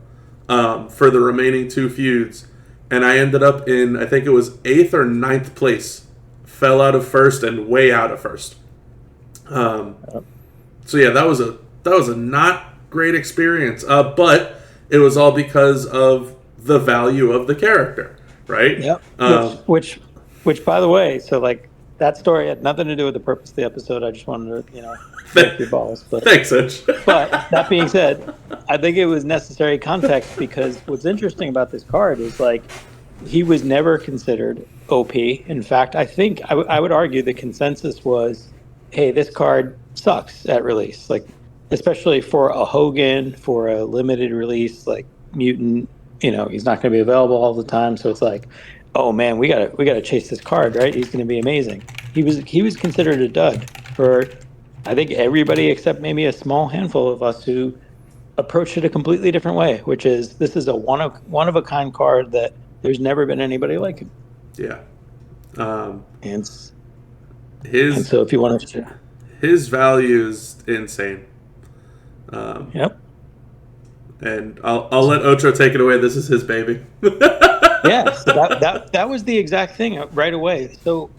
for the remaining 2 feuds. And I ended up in, I think it was 8th or 9th place. Fell out of first and way out of first. So yeah, that was a not great experience. But it was all because of the value of the character, right? Yep. Which by the way, so like that story had nothing to do with the purpose of the episode. I just wanted to, break your balls. But thanks, Ocho. But that being said, I think it was necessary context because what's interesting about this card is like he was never considered OP. In fact, I think I would argue the consensus was, hey, this card sucks at release. Like, especially for a Hogan, for a limited release, like Mutant, he's not going to be available all the time. So it's like, oh man, we gotta chase this card, right? He's going to be amazing. He was considered a dud for, I think, everybody except maybe a small handful of us who approached it a completely different way, which is this is a one of a kind card that there's never been anybody like him. Yeah. Um, And and his so if you want to, his value is insane. Um, yep. and I'll let Ocho take it away. This is his baby. Yeah, so that was the exact thing right away. So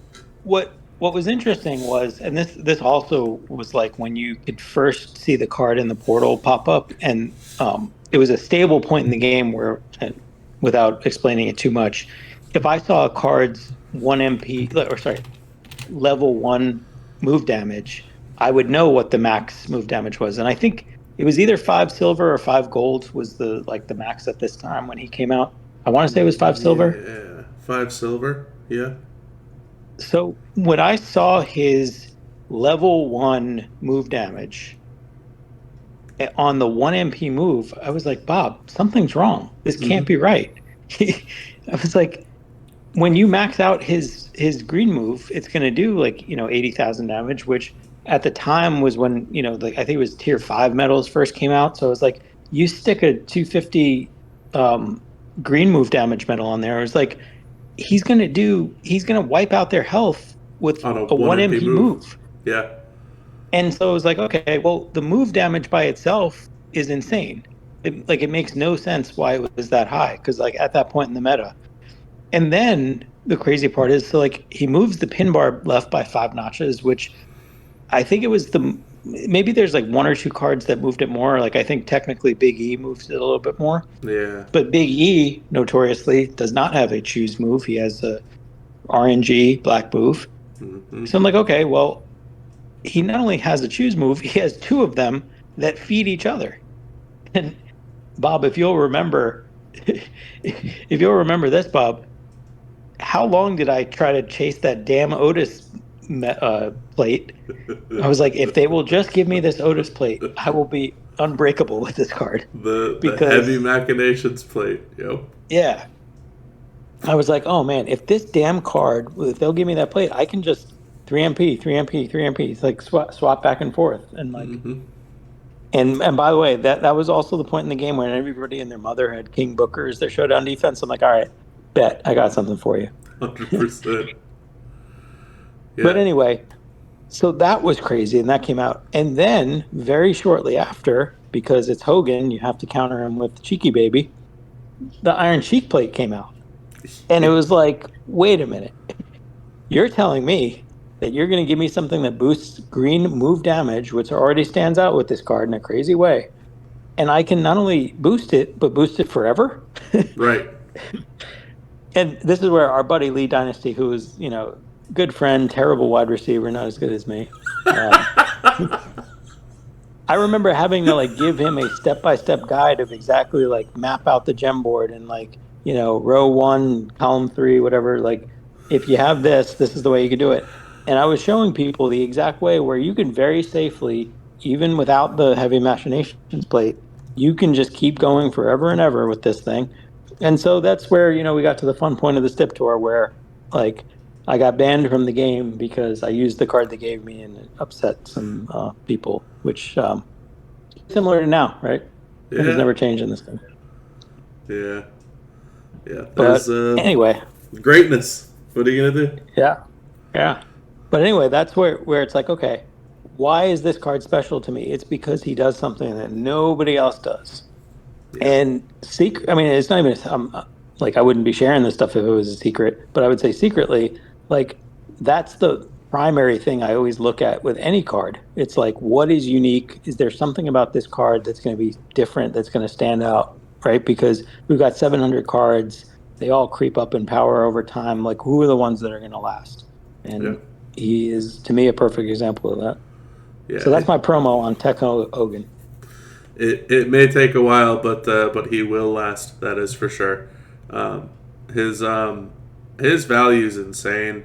what was interesting was, and this also was like when you could first see the card in the portal pop up, and it was a stable point in the game where, and without explaining it too much, if I saw a card's one MP or sorry level one move damage, I would know what the max move damage was, and I think it was either 5 silver or 5 gold was the max at this time when he came out. I want to say it was 5 silver. Yeah, 5 silver. Yeah. So when I saw his level one move damage on the 1 MP move, I was like, Bob, something's wrong. This can't be right. I was like, when you max out his green move, it's going to do like 80,000 damage, which at the time was when like I think it was tier 5 medals first came out. So it was like you stick a 250 green move damage medal on there. It was like he's gonna wipe out their health with On a a 1 one MP MP move. move. Yeah. And so it was like, okay, well, the move damage by itself is insane. It makes no sense why it was that high because like at that point in the meta. And then the crazy part is, so like he moves the pin bar left by 5 notches, which I think it was maybe there's like one or two cards that moved it more. Like I think technically Big E moves it a little bit more, Yeah. but Big E notoriously does not have a choose move. He has a RNG black move. So I'm like, okay, well, he not only has a choose move, he has two of them that feed each other. And Bob, if you'll remember, if you'll remember this, Bob, how long did I try to chase that damn Otis plate? I was like, if they will just give me this Otis plate, I will be unbreakable with this card. The heavy Because machinations plate. Yep. yeah, I was like, oh man, if this damn card, if they'll give me that plate, I can just 3MP, 3MP, 3MP. It's like swap back and forth. And like, and by the way, that was also the point in the game when everybody and their mother had King Booker as their showdown defense. I'm like, all right, bet I got something for you. 100%. Yeah. But anyway, so that was crazy, and that came out. And then very shortly after, because it's Hogan, you have to counter him with Cheeky Baby, the Iron Cheek plate came out. And it was like, wait a minute. You're telling me that you're going to give me something that boosts green move damage, which already stands out with this card in a crazy way. And I can not only boost it, but boost it forever. Right. And this is where our buddy Lee Dynasty, who is, good friend, terrible wide receiver, not as good as me. I remember having to like give him a step-by-step guide of exactly like map out the gem board and like, row 1, column 3, whatever. Like, if you have this is the way you can do it. And I was showing people the exact way where you can very safely, even without the heavy machinations plate, you can just keep going forever and ever with this thing. And so that's where, we got to the fun point of the Stip Tour where like I got banned from the game because I used the card they gave me and it upset some people, which similar to now, right? Yeah. Things never change in this thing. Yeah. Yeah. But There's anyway, greatness. What are you gonna do? yeah. But anyway, that's where it's like, okay, why is this card special to me? It's because he does something that nobody else does. Yeah. And I mean, it's not even like I wouldn't be sharing this stuff if it was a secret, but I would say secretly, like that's the primary thing I always look at with any card. It's like, what is unique? Is there something about this card that's going to be different, that's going to stand out, right? Because we've got 700 cards. They all creep up in power over time. Like, who are the ones that are going to last? And he is, to me, a perfect example of that. Yeah. So that's my promo on Techno Hogan. It may take a while, but he will last. That is for sure. His value is insane,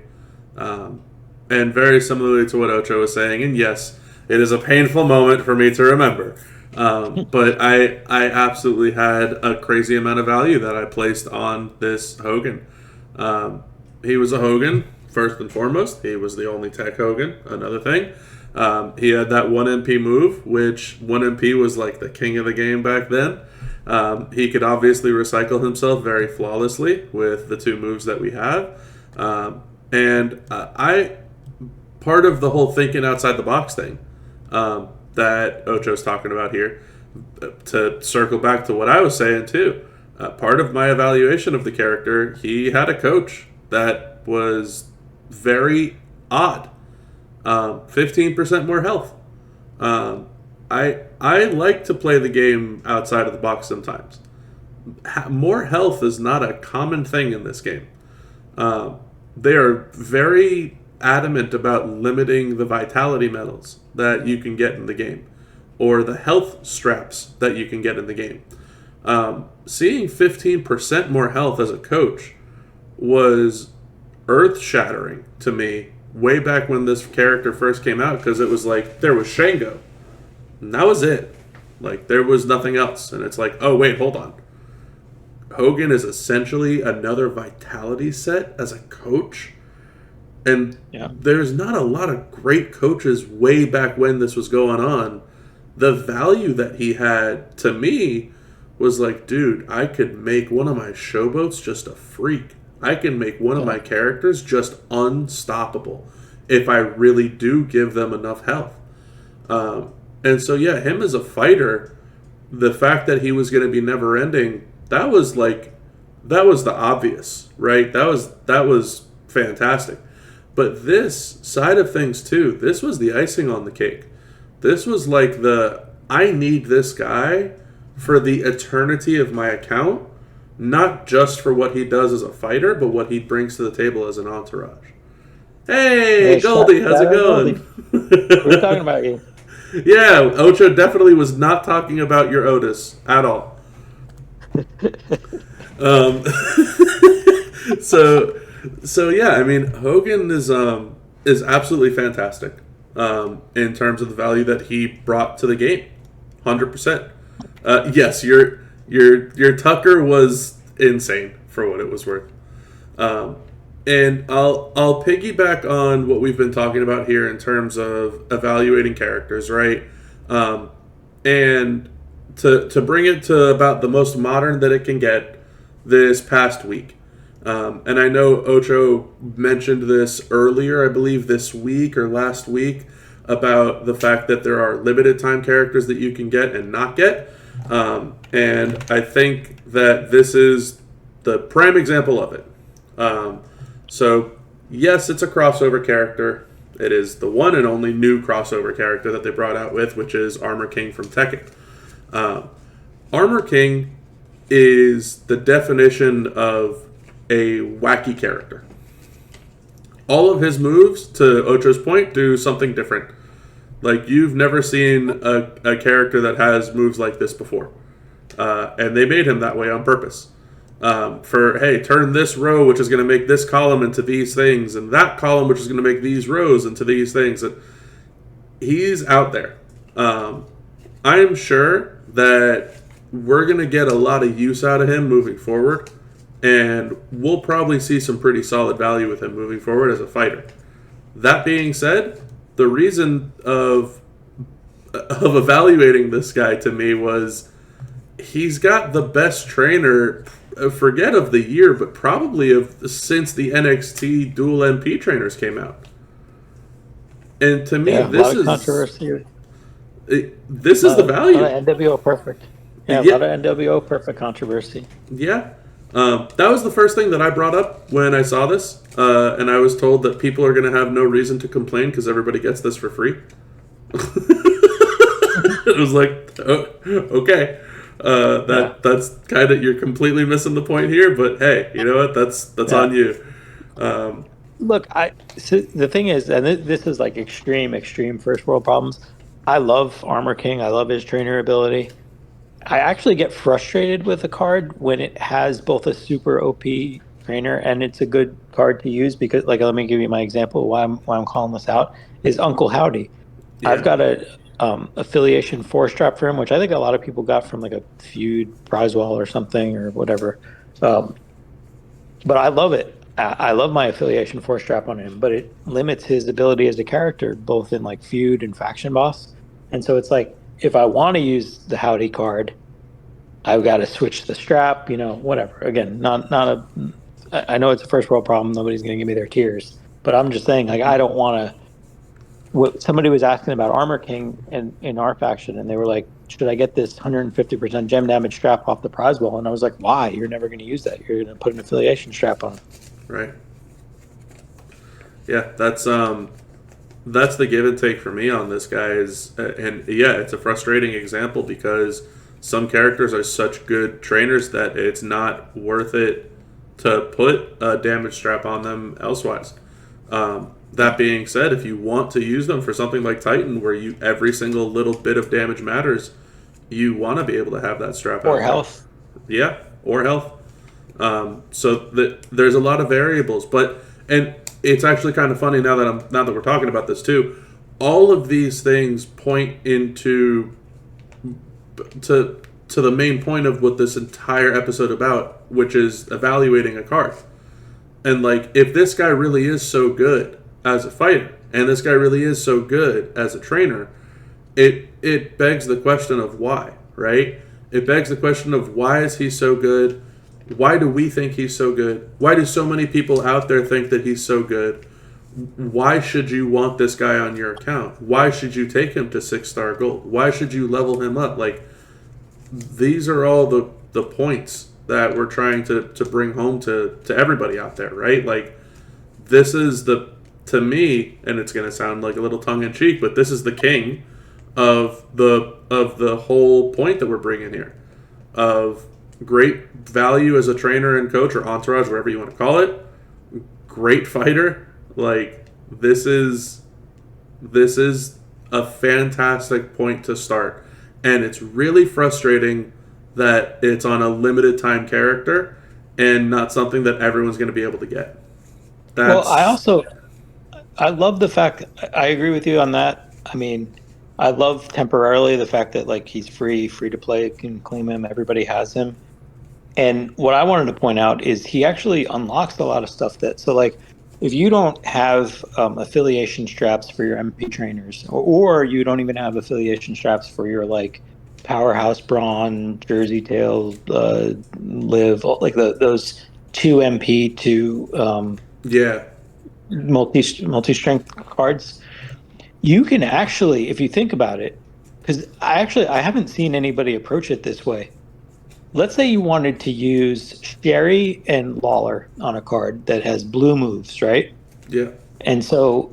and very similarly to what Ocho was saying. And yes, it is a painful moment for me to remember. But I absolutely had a crazy amount of value that I placed on this Hogan. He was a Hogan first and foremost. He was the only Tech Hogan. Another thing. He had that 1MP move, which 1MP was like the king of the game back then. He could obviously recycle himself very flawlessly with the two moves that we have. I part of the whole thinking outside the box thing that Ocho's talking about here, to circle back to what I was saying too, part of my evaluation of the character, he had a coach that was very odd. 15% more health. I like to play the game outside of the box sometimes. More health is not a common thing in this game. They are very adamant about limiting the vitality medals that you can get in the game, or the health straps that you can get in the game. Seeing 15% more health as a coach was earth-shattering to me way back when this character first came out, because it was like, there was Shango, and that was it. Like, there was nothing else. And it's like, oh, wait, hold on. Hogan is essentially another vitality set as a coach. And there's not a lot of great coaches way back when this was going on. The value that he had, to me, was like, dude, I could make one of my showboats just a freak. I can make one of my characters just unstoppable if I really do give them enough health. And so, yeah, him as a fighter, the fact that he was going to be never ending, that was the obvious, right? That was fantastic. But this side of things too, this was the icing on the cake. This was like I need this guy for the eternity of my account, not just for what he does as a fighter, but what he brings to the table as an entourage. Hey, Goldie, how's it going? We're talking about you. Yeah, Ocho definitely was not talking about your Otis at all. So yeah, I mean, Hogan is absolutely fantastic in terms of the value that he brought to the game, 100%. Yes, your Tucker was insane for what it was worth. And I'll piggyback on what we've been talking about here in terms of evaluating characters, right? And to bring it to about the most modern that it can get this past week. And I know Ocho mentioned this earlier, I believe this week or last week, about the fact that there are limited time characters that you can get and not get. And I think that this is the prime example of it. So, yes, it's a crossover character. It is the one and only new crossover character that they brought out with, which is Armor King from Tekken. Armor King is the definition of a wacky character. All of his moves, to Ocho's point, do something different. Like, you've never seen a character that has moves like this before. And they made him that way on purpose. Turn this row, which is going to make this column into these things, and that column, which is going to make these rows into these things. And he's out there. I'm sure that we're going to get a lot of use out of him moving forward, and we'll probably see some pretty solid value with him moving forward as a fighter. That being said, the reason of evaluating this guy to me was he's got the best trainer, forget of the year, but probably since the NXT dual MP trainers came out. And to me, this is controversy. This is the value. A lot of NWO perfect. Yeah, a lot of NWO perfect controversy. Yeah. That was the first thing that I brought up when I saw this, and I was told that people are going to have no reason to complain because everybody gets this for free. It was like, oh, okay, that's kind of, you're completely missing the point here, but hey, you know what? That's on you. Look, so the thing is, and this is like extreme first world problems. I love Armor King. I love his trainer ability. I actually get frustrated with a card when it has both a super OP trainer and it's a good card to use because, like, let me give you my example. Why I'm calling this out is Uncle Howdy. Yeah. I've got a affiliation 4-strap for him, which I think a lot of people got from like a feud prize wall or something or whatever. But I love it. I love my affiliation 4 strap on him, but it limits his ability as a character, both in like feud and faction boss. And so it's like, if I want to use the Howdy card, I've got to switch the strap, whatever. Again, I know it's a first world problem. Nobody's going to give me their tears, but I'm just saying, like, I don't want to. Somebody was asking about Armor King in our faction, and they were like, should I get this 150% gem damage strap off the prize wall? And I was like, why? You're never going to use that. You're going to put an affiliation strap on. Right. Yeah, that's the give and take for me on this guy and yeah, it's a frustrating example because some characters are such good trainers that it's not worth it to put a damage strap on them elsewise. That being said, if you want to use them for something like Titan, where every single little bit of damage matters, you want to be able to have that strap or health. Yeah, or health. There's a lot of variables, and it's actually kind of funny now that we're talking about this too. All of these things point into to the main point of what this entire episode about, which is evaluating a card. And like, if this guy really is so good as a fighter, and this guy really is so good as a trainer, it begs the question of why, right? It begs the question of why is he so good? Why do we think he's so good? Why do so many people out there think that he's so good? Why should you want this guy on your account? Why should you take him to 6-star gold? Why should you level him up? Like, these are all the points that we're trying to bring home to everybody out there, right? Like, this is to me, and it's going to sound like a little tongue-in-cheek, but this is the king of the whole point that we're bringing here, of great value as a trainer and coach or entourage, whatever you want to call it, great fighter. Like, this is a fantastic point to start, and it's really frustrating that it's on a limited time character and not something that everyone's going to be able to get. Well, I love the fact, I agree with you on that. I mean, I love temporarily the fact that like he's free to play, can claim him, everybody has him. And what I wanted to point out is he actually unlocks a lot of stuff so like, if you don't have affiliation straps for your MP trainers, or you don't even have affiliation straps for your like Powerhouse Brawn, Jersey Tail, Live, like those 2 MP to multi-strength cards, you can actually, if you think about it, because I haven't seen anybody approach it this way. Let's say you wanted to use Sherry and Lawler on a card that has blue moves, right? Yeah. And so,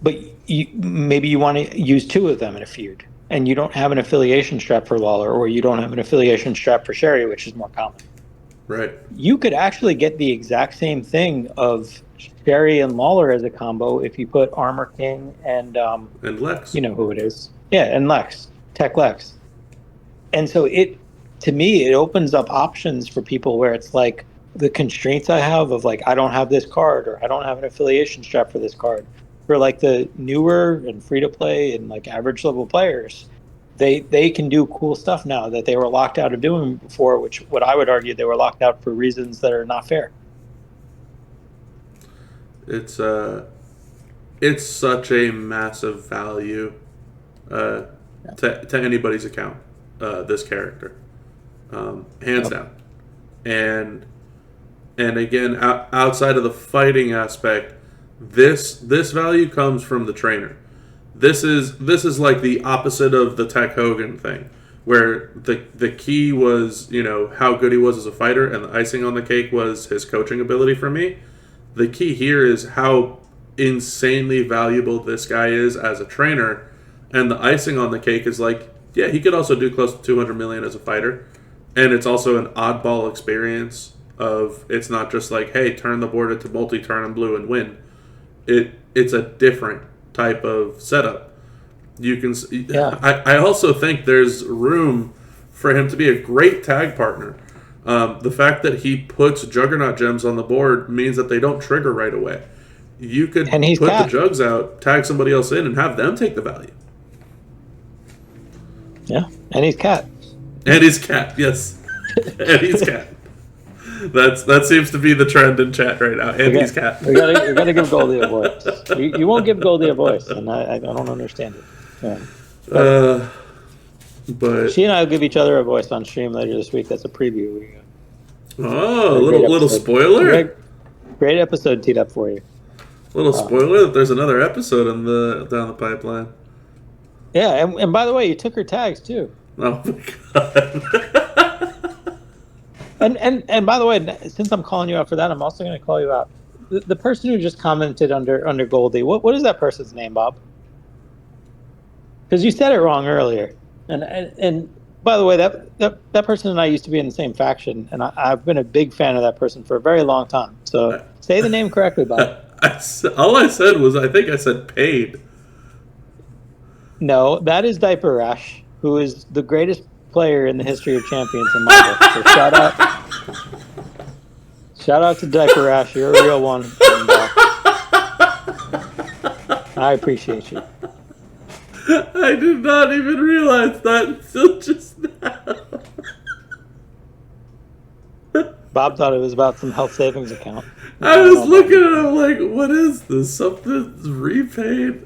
but maybe you want to use 2 of them in a feud, and you don't have an affiliation strap for Lawler, or you don't have an affiliation strap for Sherry, which is more common. Right. You could actually get the exact same thing of Sherry and Lawler as a combo if you put Armor King and Lex. You know who it is. Yeah, and Lex. Tech Lex. And so to me, it opens up options for people where it's like the constraints I have of like, I don't have this card, or I don't have an affiliation strap for this card. For like the newer and free to play and like average level players, they can do cool stuff now that they were locked out of doing before, which what I would argue they were locked out for reasons that are not fair. It's such a massive value to anybody's account, this character. Hands down. And again, outside of the fighting aspect, this value comes from the trainer. This is like the opposite of the Tech Hogan thing, where the key was, how good he was as a fighter, and the icing on the cake was his coaching ability for me. The key here is how insanely valuable this guy is as a trainer, and the icing on the cake is like, yeah, he could also do close to 200 million as a fighter. And it's also an oddball experience of, it's not just like, hey, turn the board into multi-turn and blue and win. It's a different type of setup. You can. Yeah. I also think there's room for him to be a great tag partner. The fact that he puts Juggernaut gems on the board means that they don't trigger right away. You could put the jugs out, tag somebody else in, and have them take the value. Yeah, and he's cat. And he's cat, yes. And he's cat. That seems to be the trend in chat right now. Andy's cat. We gotta give Goldie a voice. You won't give Goldie a voice, and I don't understand it. But she and I will give each other a voice on stream later this week. That's a preview. Oh, a little spoiler. Great episode teed up for you. Little spoiler that there's another episode down the pipeline. Yeah, and by the way, you took her tags too. Oh my god. and by the way, since I'm calling you out for that, I'm also going to call you out. The person who just commented under Goldie, what is that person's name, Bob? Because you said it wrong earlier. And by the way, that person and I used to be in the same faction, and I've been a big fan of that person for a very long time. So say the name correctly, Bob. All I said was, I think I said paid. No, that is Diaper Rash, who is the greatest player in the history of champions in my book. So shout out to Diaper Rash. You're a real one. And, I appreciate you. I did not even realize that until just now. Bob thought it was about some health savings account. I was looking at him like, what is this? Something's repaid?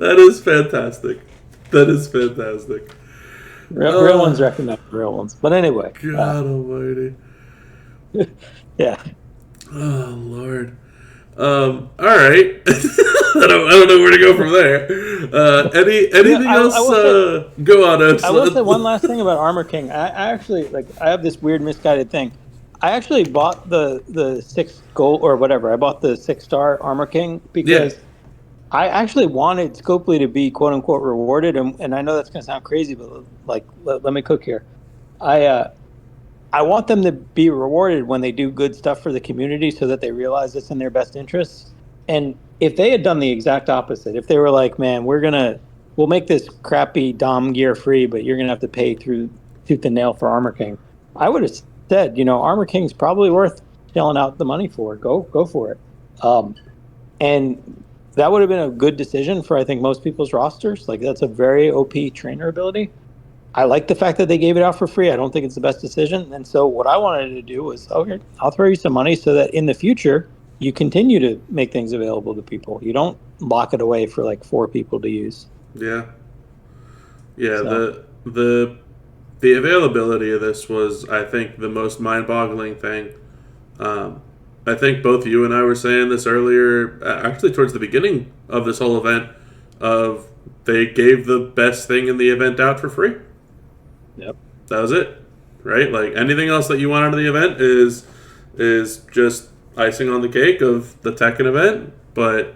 That is fantastic. Real ones recommend real ones. But anyway. God almighty. Yeah. Oh, Lord. All right. I don't know where to go from there. Anything else? Go on, Ocho. I will say one last thing about Armor King. I actually I have this weird misguided thing. I actually bought the 6 gold or whatever. I bought the 6-star Armor King because I actually wanted Scopely to be quote unquote rewarded, and I know that's gonna sound crazy, but let me cook here. I want them to be rewarded when they do good stuff for the community so that they realize it's in their best interests. And if they had done the exact opposite, if they were like, man, we'll make this crappy Dom gear free, but you're going to have to pay through tooth and nail for Armor King, I would have said, Armor King's probably worth shelling out the money for. Go for it. And that would have been a good decision for, I think, most people's rosters. Like, that's a very OP trainer ability. I like the fact that they gave it out for free. I don't think it's the best decision. And so what I wanted to do was, okay, I'll throw you some money so that in the future, you continue to make things available to people. You don't lock it away for like 4 people to use. Yeah. Yeah, so. The availability of this was, I think, the most mind-boggling thing. I think both you and I were saying this earlier, actually towards the beginning of this whole event, of they gave the best thing in the event out for free. Yep. That was it, right? Like, anything else that you want out of the event is just icing on the cake of the Tekken event, but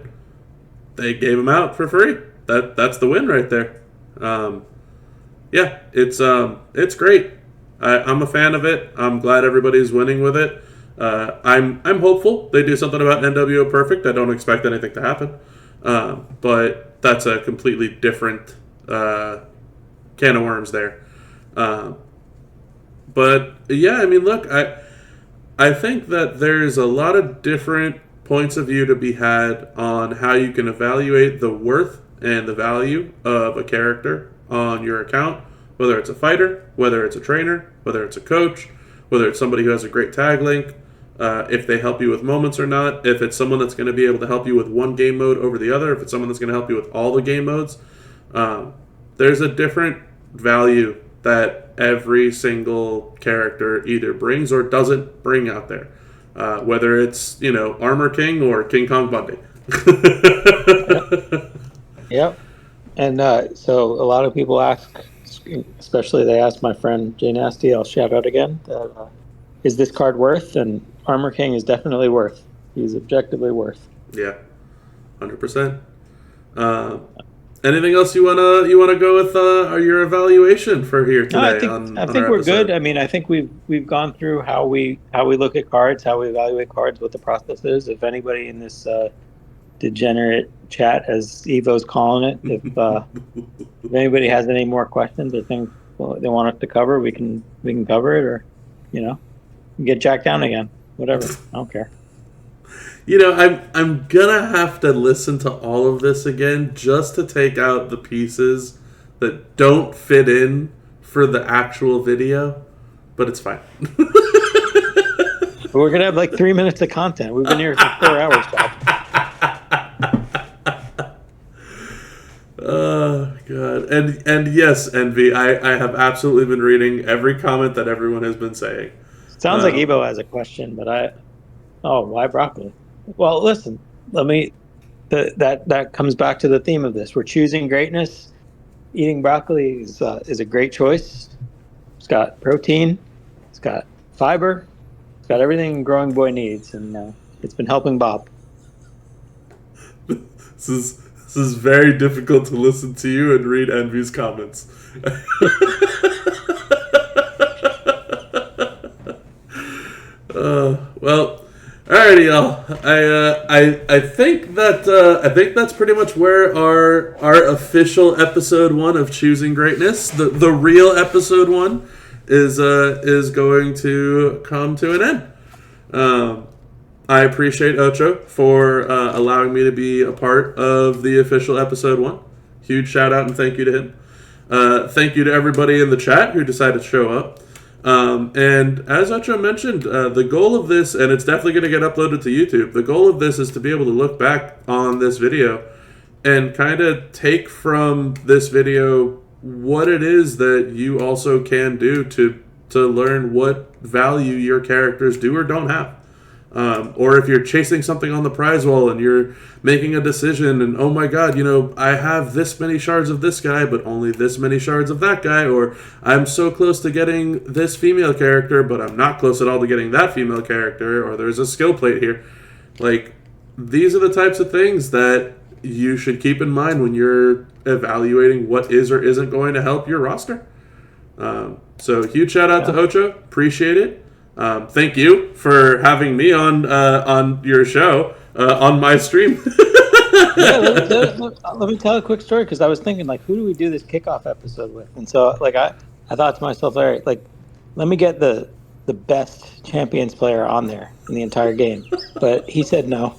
they gave them out for free. That's the win right there. Yeah, it's great. I'm a fan of it. I'm glad everybody's winning with it. I'm hopeful they do something about NWO Perfect. I don't expect anything to happen, but that's a completely different can of worms there. But yeah, I mean, look, I think that there's a lot of different points of view to be had on how you can evaluate the worth and the value of a character on your account, whether it's a fighter, whether it's a trainer, whether it's a coach, whether it's somebody who has a great tag link, if they help you with moments or not, if it's someone that's going to be able to help you with one game mode over the other, if it's someone that's going to help you with all the game modes. There's a different value that every single character either brings or doesn't bring out there. Whether it's, Armor King or King Kong Bundy. Yep. And so a lot of people ask, especially they asked my friend Jay Nasty, I'll shout out again, is this card worth? And Armor King is definitely worth. He's objectively worth. Yeah, 100%. Anything else you wanna go with your evaluation for here today? I think we're good. I mean, I think we've gone through how we look at cards, how we evaluate cards, what the process is. If anybody in this degenerate chat, as Evo's calling it, if anybody has any more questions or things they want us to cover, we can cover it, or get jacked down again. Whatever. I don't care. I'm gonna have to listen to all of this again just to take out the pieces that don't fit in for the actual video, but it's fine. We're gonna have like 3 minutes of content. We've been here for 4 hours, Bob. Oh God. And yes, Envy, I have absolutely been reading every comment that everyone has been saying. Sounds like Ebo has a question, but why broccoli? Well, listen, that comes back to the theme of this. We're choosing greatness. Eating broccoli is a great choice. It's got protein, it's got fiber, it's got everything a growing boy needs, and it's been helping Bob. This is very difficult to listen to you and read Envy's comments. Well, alrighty, y'all. I think that's pretty much where our official episode 1 of Choosing Greatness, the real episode 1, is going to come to an end. I appreciate Ocho for allowing me to be a part of the official episode 1. Huge shout out and thank you to him. Thank you to everybody in the chat who decided to show up. And as Ocho mentioned, the goal of this, and it's definitely going to get uploaded to YouTube, the goal of this is to be able to look back on this video and kind of take from this video what it is that you also can do to learn what value your characters do or don't have. Or if you're chasing something on the prize wall and you're making a decision and, oh my god, I have this many shards of this guy, but only this many shards of that guy, or I'm so close to getting this female character, but I'm not close at all to getting that female character, or there's a skill plate here. Like, these are the types of things that you should keep in mind when you're evaluating what is or isn't going to help your roster. So huge shout out to Ocho. Appreciate it. Thank you for having me on your show, on my stream. Let me tell a quick story, because I was thinking, like, who do we do this kickoff episode with? And so, like, I thought to myself, all right, like, let me get the best Champions player on there in the entire game. But he said no.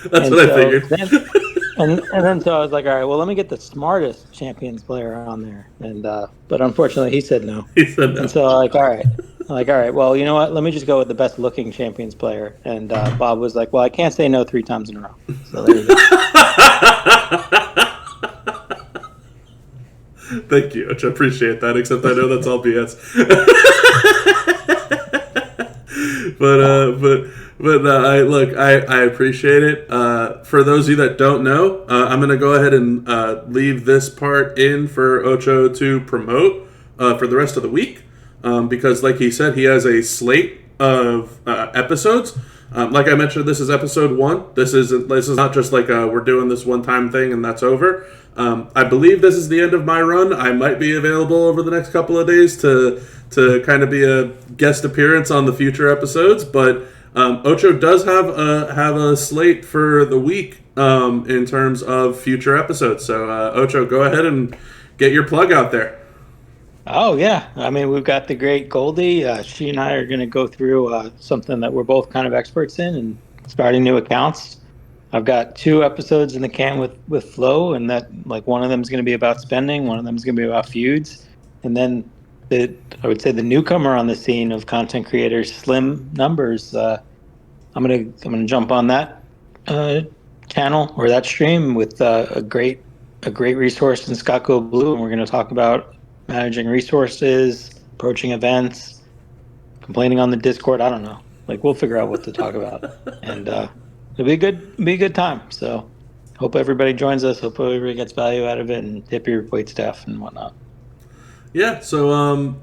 That's what I figured. And then so I was like, all right, well, let me get the smartest Champions player on there. And but unfortunately, he said no. He said no. And so all right, well, you know what? Let me just go with the best looking Champions player. And Bob was like, well, I can't say no 3 times in a row. So there you go. Thank you, Ocho. Appreciate that, except I know that's all BS. I appreciate it. For those of you that don't know, I'm going to go ahead and leave this part in for Ocho to promote for the rest of the week, because like he said, he has a slate of episodes. Like I mentioned, this is episode 1. This is not just like we're doing this one-time thing and that's over. I believe this is the end of my run. I might be available over the next couple of days to kind of be a guest appearance on the future episodes, but Ocho does have a slate for the week in terms of future episodes. So Ocho, go ahead and get your plug out there. Oh yeah, I mean, we've got the great Goldie. She and I are going to go through something that we're both kind of experts in, and starting new accounts. I've got 2 episodes in the can with Flo, and that, like, one of them is going to be about spending, one of them is going to be about feuds, and then I would say the newcomer on the scene of content creators, Slim Numbers. I'm gonna jump on that channel or that stream with a great resource in Scott Go Blue, and we're going to talk about managing resources, approaching events, complaining on the Discord. I don't know. Like, we'll figure out what to talk about, and it'll be a good time. So, hope everybody joins us. Hope everybody gets value out of it, and tip your wait staff and whatnot. Yeah. So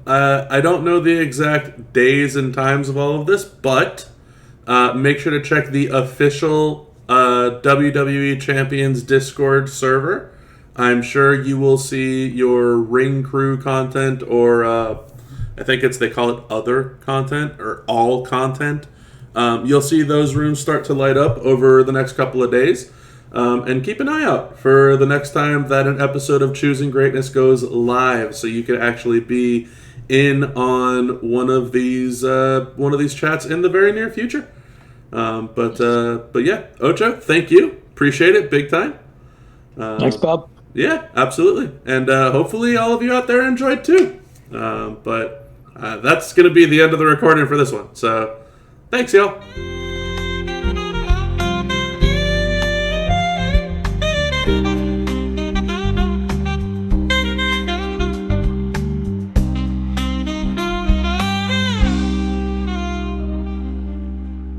I don't know the exact days and times of all of this, but make sure to check the official WWE Champions Discord server. I'm sure you will see your Ring Crew content, or I think they call it other content or all content. You'll see those rooms start to light up over the next couple of days. And keep an eye out for the next time that an episode of Choosing Greatness goes live, so you can actually be in on one of these chats in the very near future. But yeah, Ocho, thank you. Appreciate it big time. Thanks, Bob. Yeah, absolutely. And hopefully all of you out there enjoyed too. But that's going to be the end of the recording for this one. So thanks, y'all.